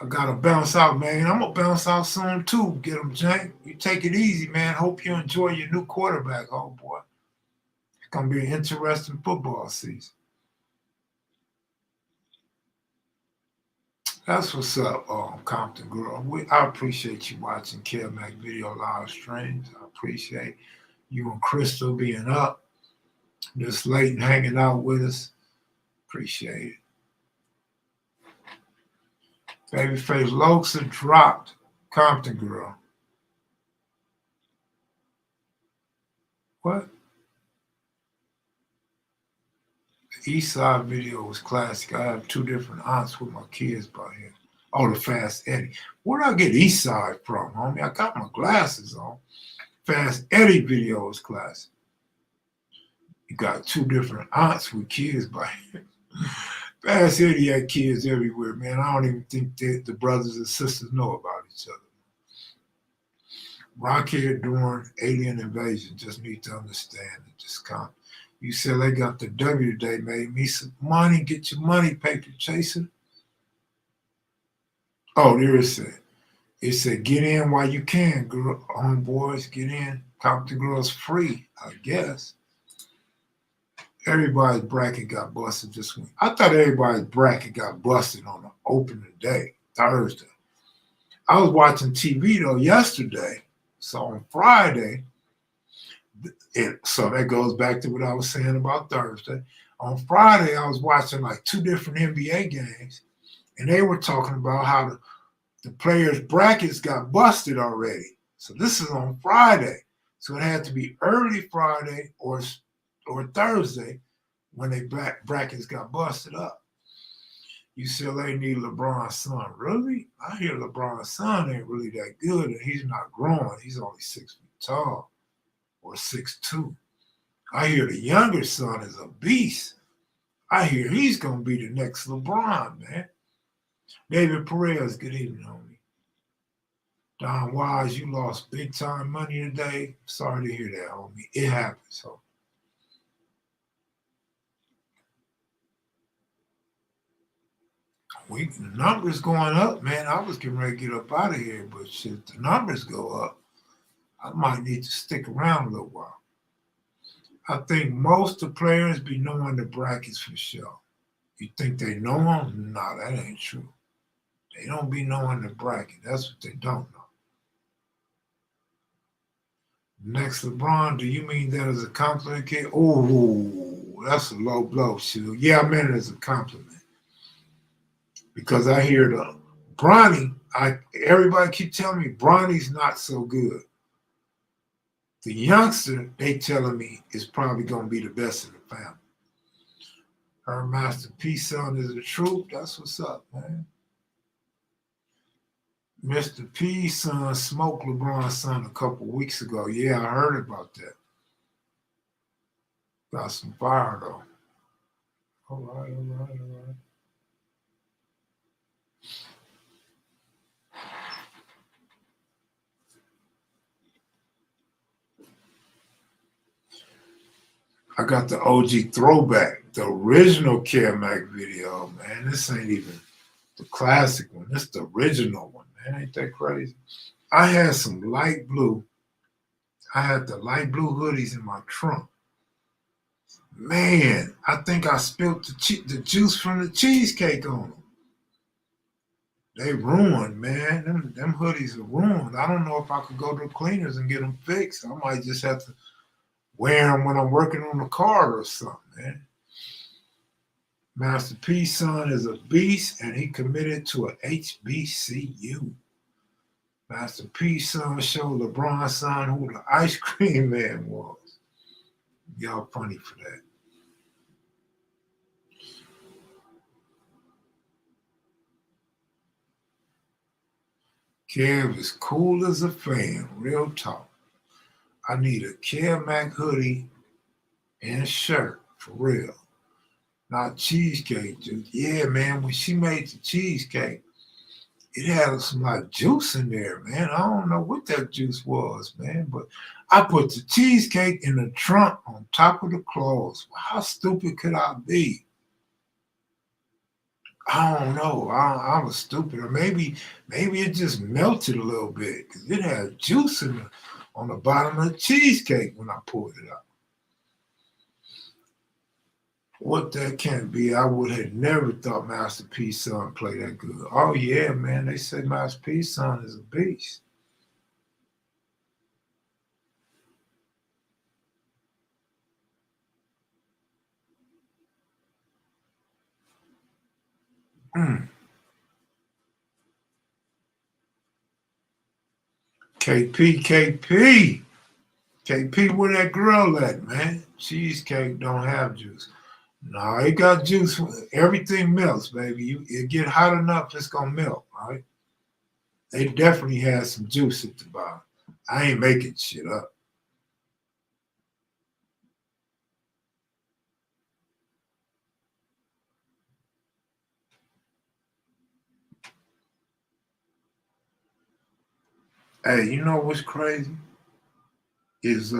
I got to bounce out, man. I'm going to bounce out soon, too. Get him, Jank. You take it easy, man. Hope you enjoy your new quarterback, oh boy. It's going to be an interesting football season. That's what's up, Compton Girl. I appreciate you watching KevMac Video live streams. I appreciate you and Crystal being up this late and hanging out with us. Appreciate it. Babyface Loxa dropped Compton Girl. What? The East Side video was classic. I have two different aunts with my kids by here. Oh, the Fast Eddie. Where'd I get East Side from, homie? I got my glasses on. Fast Eddie video is classic. You got two different aunts with kids by here. Fast Eddie had kids everywhere, man. I don't even think that the brothers and sisters know about each other. Rockhead during alien invasion. Just need to understand it. Just come. You said they got the W today, made me some money. Get your money, paper chaser. Oh, there it said. It said, get in while you can, girl. Homeboys, get in. Compton Girls free, I guess. Everybody's bracket got busted this week. I thought everybody's bracket got busted on the opening day, Thursday. I was watching TV, though, yesterday. So on Friday, so that goes back to what I was saying about Thursday. On Friday, I was watching like two different NBA games, and they were talking about how the players' brackets got busted already. So this is on Friday. So it had to be early Friday or Thursday when they brackets got busted up. UCLA need LeBron's son. Really? I hear LeBron's son ain't really that good, and he's not growing. He's only 6 feet tall or 6'2". I hear the younger son is a beast. I hear he's going to be the next LeBron, man. David Perez, good evening, homie. Don Wise, you lost big time money today. Sorry to hear that, homie. It happens, homie. The numbers going up, man. I was getting ready to get up out of here, but shit, the numbers go up. I might need to stick around a little while. I think most of the players be knowing the brackets for sure. You think they know them? No, that ain't true. They don't be knowing the bracket. That's what they don't know. Next LeBron, do you mean that as a compliment, kid? Oh, that's a low blow, shit. Yeah, I meant it as a compliment. Because I hear the Bronny, everybody keep telling me Bronny's not so good. The youngster, they telling me, is probably going to be the best in the family. Her Master P son is the truth. That's what's up, man. Mr. P's son smoked LeBron's son a couple weeks ago. Yeah, I heard about that. Got some fire, though. All right. I got the OG throwback, the original KevMac video, man. This ain't even the classic one. This is the original one, man. Ain't that crazy? I had some light blue. I had the light blue hoodies in my trunk. Man, I think I spilled the juice from the cheesecake on them. They ruined, man. Them hoodies are ruined. I don't know if I could go to the cleaners and get them fixed. I might just have to wear them when I'm working on the car or something, man. Master P's son is a beast, and he committed to a HBCU. Master P's son showed LeBron's son who the ice cream man was. Y'all funny for that. Kev is cool as a fan, real talk. I need a Kev Mac hoodie and shirt, for real. Not cheesecake juice. Yeah, man, when she made the cheesecake, it had some like juice in there, man. I don't know what that juice was, man, but I put the cheesecake in the trunk on top of the clothes. How stupid could I be? I don't know. I was stupid, or maybe it just melted a little bit because it had juice on the bottom of the cheesecake when I pulled it out. What that can be, I would have never thought Master P's son played that good. Oh yeah, man, they say Master P's son is a beast. KP, where that girl at, man? Cheesecake don't have juice. No, it got juice. Everything melts, baby. It get hot enough, it's gonna melt, all right? They definitely had some juice at the bottom. I ain't making shit up. Hey, you know what's crazy? Is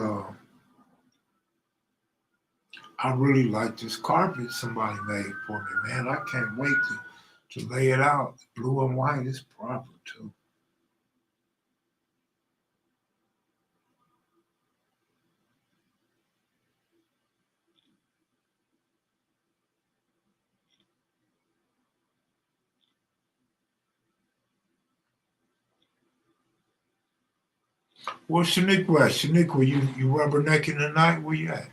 I really like this carpet somebody made for me, man. I can't wait to lay it out. Blue and white is proper too. Where's Shaniqua at? Shaniqua, you rubbernecking tonight? Where you at?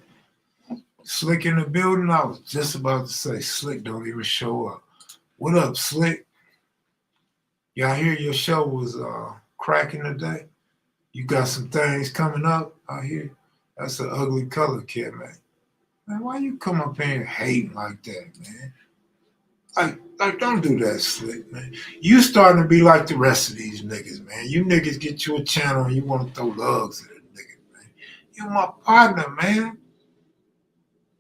Slick in the building? I was just about to say Slick don't even show up. What up, Slick? Yeah, I hear your show was cracking today. You got some things coming up, I hear. That's an ugly color, kid, man. Man, why you come up here hating like that, man? Like, don't do that, Slick, man. You starting to be like the rest of these niggas, man. You niggas get you a channel and you want to throw lugs at a nigga, man. You my partner, man.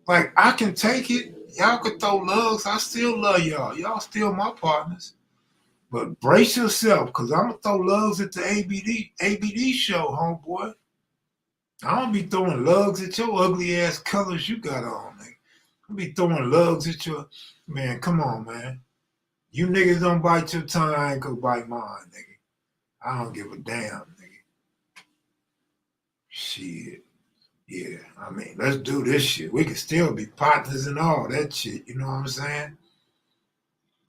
Like, I can take it. Y'all can throw lugs. I still love y'all. Y'all still my partners. But brace yourself, because I'm going to throw lugs at the ABD show, homeboy. I don't be throwing lugs at your ugly ass colors you got on, nigga. I'll be throwing lugs at your... Man, come on, man. You niggas don't bite your tongue, I ain't gonna bite mine, nigga. I don't give a damn, nigga. Shit. Yeah, I mean, let's do this shit. We can still be partners and all that shit, you know what I'm saying?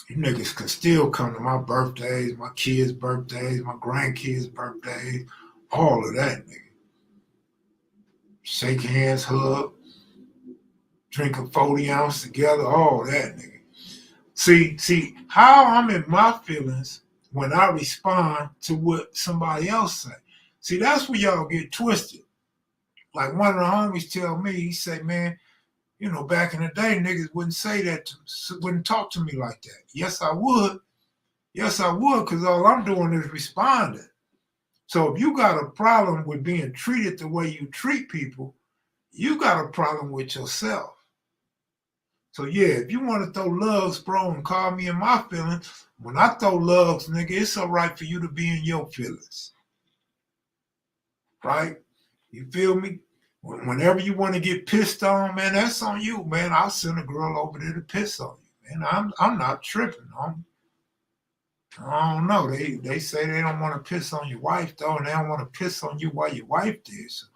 You niggas can still come to my birthdays, my kids' birthdays, my grandkids' birthdays, all of that, nigga. Shake hands, hug, drink a 40 ounce together, all that, nigga. See how I'm in my feelings when I respond to what somebody else say. See, that's where y'all get twisted. Like one of the homies tell me, he say, man, you know, back in the day, niggas wouldn't say that, wouldn't talk to me like that. Yes, I would. Yes, I would, because all I'm doing is responding. So if you got a problem with being treated the way you treat people, you got a problem with yourself. So yeah, if you want to throw loves, bro, and call me in my feelings, when I throw loves, nigga, it's all right for you to be in your feelings. Right? You feel me? Whenever you want to get pissed on, man, that's on you, man. I'll send a girl over there to piss on you, man. I'm not tripping. I don't know. They say they don't want to piss on your wife though, and they don't want to piss on you while your wife did. So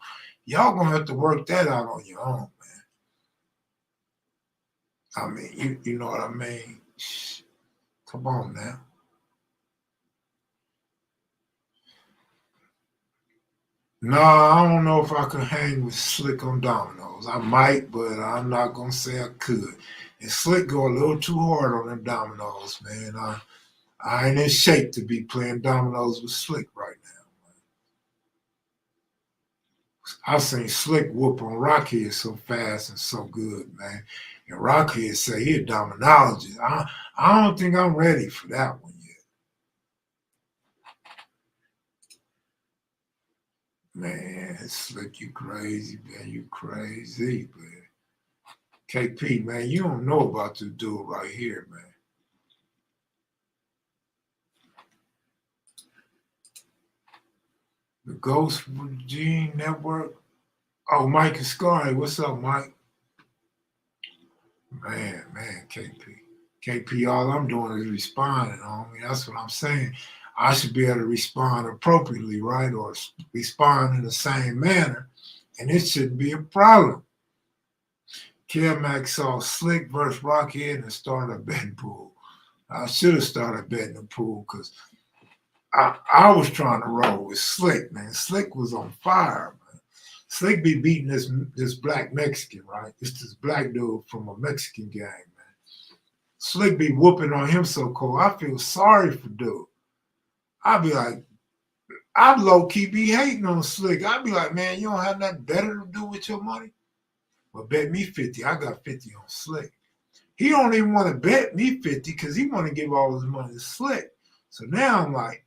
y'all gonna have to work that out on your own, man. I mean, you know what I mean? Come on now. No, I don't know if I could hang with Slick on dominoes. I might, but I'm not gonna say I could. And Slick go a little too hard on them dominoes, man. I ain't in shape to be playing dominoes with Slick right now. I've seen Slick whoop on Rockhead so fast and so good, man. And Rockhead say he a dominologist. I don't think I'm ready for that one yet. Man, Slick, you crazy, man. You crazy, man. KP, man, you don't know about this dude right here, man. The Ghost Regime Network. Oh, Mike Ascari. What's up, Mike? Man, KP. KP, all I'm doing is responding, homie. That's what I'm saying. I should be able to respond appropriately, right? Or respond in the same manner, and it shouldn't be a problem. Kev saw Slick versus Rockhead and started a betting pool. I should have started betting the pool because I was trying to roll with Slick, man. Slick was on fire, man. Slick be beating this black Mexican, right? It's this black dude from a Mexican gang, man. Slick be whooping on him so cold. I feel sorry for dude. I be like, I low key be hating on Slick. I be like, man, you don't have nothing better to do with your money? Well, bet me 50. I got 50 on Slick. He don't even want to bet me 50 because he want to give all his money to Slick. So now I'm like,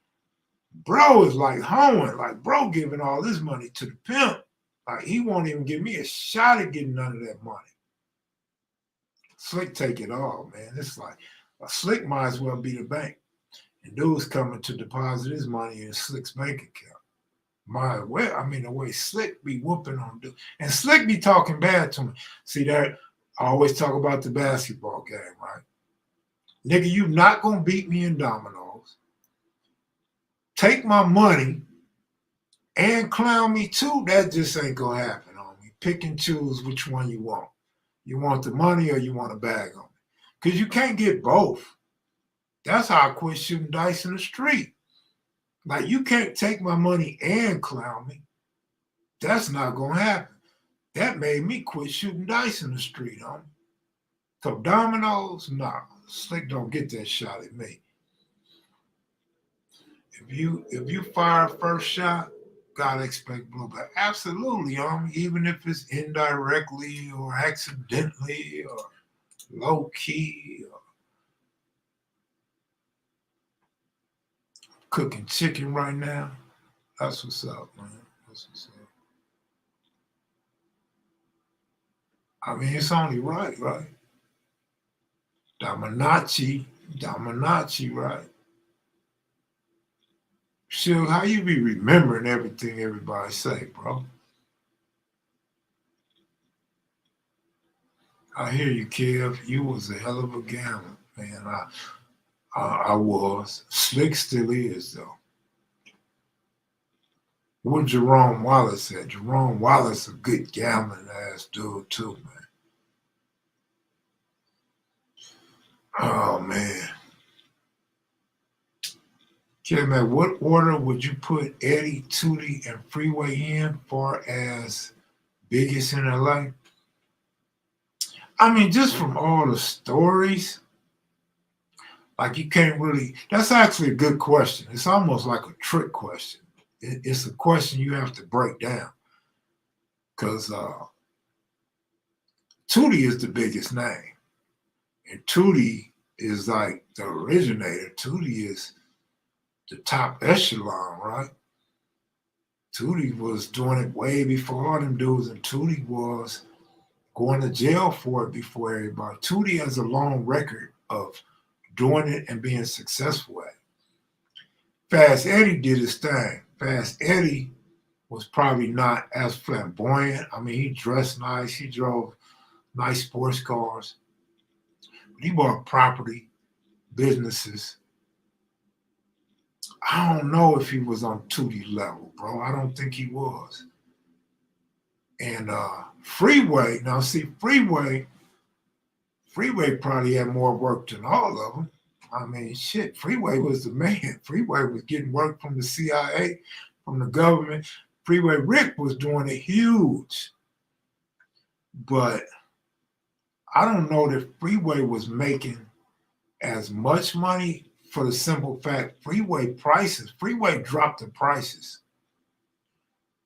bro is like hoeing, like bro giving all his money to the pimp. Like he won't even give me a shot at getting none of that money. Slick take it all, man. It's like a Slick might as well be the bank. And dude's coming to deposit his money in Slick's bank account. The way Slick be whooping on dude. And Slick be talking bad to me. See that? I always talk about the basketball game, right? Nigga, you not gonna beat me in dominoes. Take my money and clown me too. That just ain't gonna happen on me. Pick and choose which one you want. You want the money or you want a bag on it? Because you can't get both. That's how I quit shooting dice in the street. Like you can't take my money and clown me. That's not gonna happen. That made me quit shooting dice in the street, homie. So dominoes, nah. Slick don't get that shot at me. If you fire first shot, gotta expect blowback. Absolutely, homie. Even if it's indirectly or accidentally or low key or cooking chicken right now. That's what's up, man. That's what's up. I mean, it's only right? Dominachi, right? Sure, how you be remembering everything everybody say, bro? I hear you, Kev. You was a hell of a gambler, man. I was. Slick still is, though. What Jerome Wallace said. Jerome Wallace a good gambling ass dude, too, man. Oh, man. Kev, what order would you put Eddie, Tootie, and Freeway in far as biggest in LA? I mean, just from all the stories, like you can't really. That's actually a good question. It's almost like a trick question. It's a question you have to break down because Tootie is the biggest name, and Tootie is like the originator. Tootie is the top echelon, right? Tootie was doing it way before all them dudes, and Tootie was going to jail for it before everybody. Tootie has a long record of doing it and being successful at it. Fast Eddie did his thing. Fast Eddie was probably not as flamboyant. I mean, he dressed nice. He drove nice sports cars. But he bought property, businesses. I don't know if he was on Tootie level, bro. I don't think he was. And Freeway, now see, Freeway probably had more work than all of them. I mean, Freeway was the man. Freeway was getting work from the CIA, from the government. Freeway Rick was doing it huge. But I don't know that Freeway was making as much money for the simple fact Freeway dropped the prices.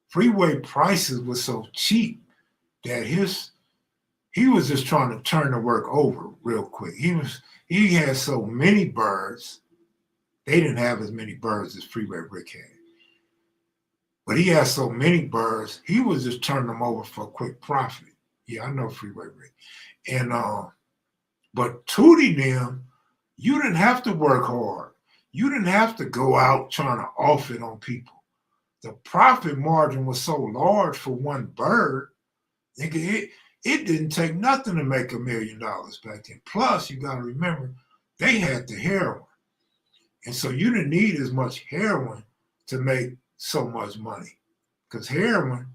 Freeway prices were so cheap that he was just trying to turn the work over real quick. He had so many birds. They didn't have as many birds as Freeway Rick had. But he had so many birds, he was just turning them over for a quick profit. Yeah, I know Freeway Rick. And but Tootie them, you didn't have to work hard. You didn't have to go out trying to off it on people. The profit margin was so large for one bird, it didn't take nothing to make $1 million back then. Plus, you got to remember, they had the heroin. And so you didn't need as much heroin to make so much money. Because heroin,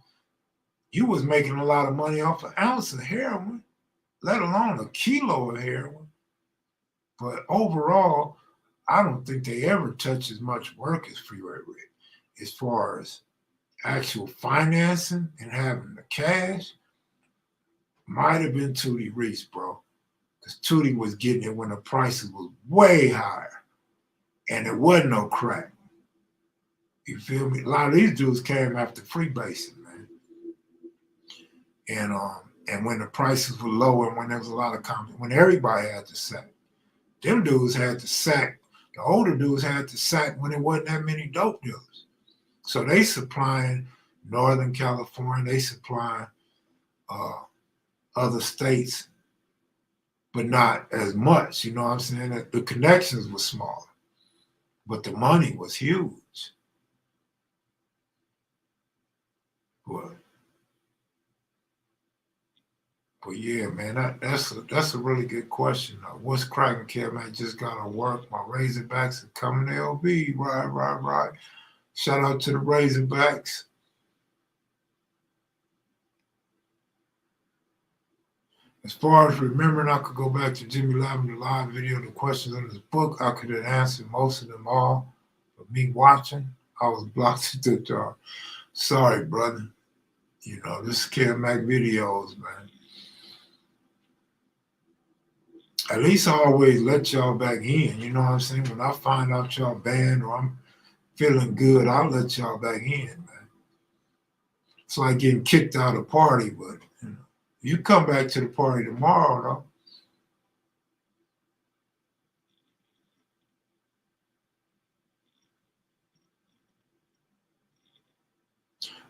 you was making a lot of money off an ounce of heroin, let alone a kilo of heroin. But overall, I don't think they ever touched as much work as Freeway Rick. As far as actual financing and having the cash, might have been Tootie Reese, bro. Because Tootie was getting it when the prices was way higher. And it wasn't no crack. You feel me? A lot of these dudes came after freebasing, man. And when the prices were low and when there was a lot of competition, when everybody had to sack, them dudes had to sack. The older dudes had to sack when there wasn't that many dope dealers. So they supplying Northern California, they supplying other states, but not as much. You know what I'm saying? The connections were smaller, but the money was huge. But yeah, man, that's a really good question. What's cracking, Kev? Man, just gotta work. My Razorbacks are coming to LB. Right. Shout out to the Razorbacks. As far as remembering, I could go back to Jimmy Lavin, the live video, the questions in his book. I could have answered most of them all. But me watching, I was blocked at the jar. Sorry, brother. You know, this is kevmacvideos, man. At least I always let y'all back in. You know what I'm saying? When I find out y'all banned or I'm feeling good, I'll let y'all back in, man. It's like getting kicked out of the party, but you know, you come back to the party tomorrow, though.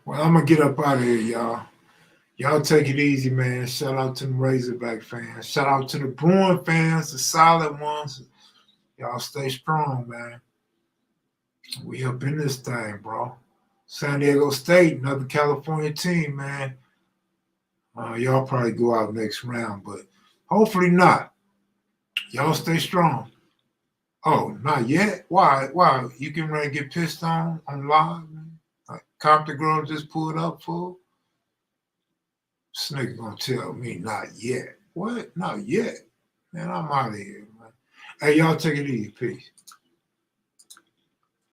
Well, I'm gonna get up out of here, y'all. Y'all take it easy, man. Shout out to the Razorback fans. Shout out to the Bruin fans, the solid ones. Y'all stay strong, man. We up in this thing, bro. San Diego State, another California team, man. Y'all probably go out next round, but hopefully not. Y'all stay strong. Oh, not yet? Why? You getting ready to get pissed on live, man? Like Compton Girl just pulled up, fool? This nigga gonna tell me not yet. What? Not yet. Man, I'm out of here, man. Hey, y'all take it easy. Peace.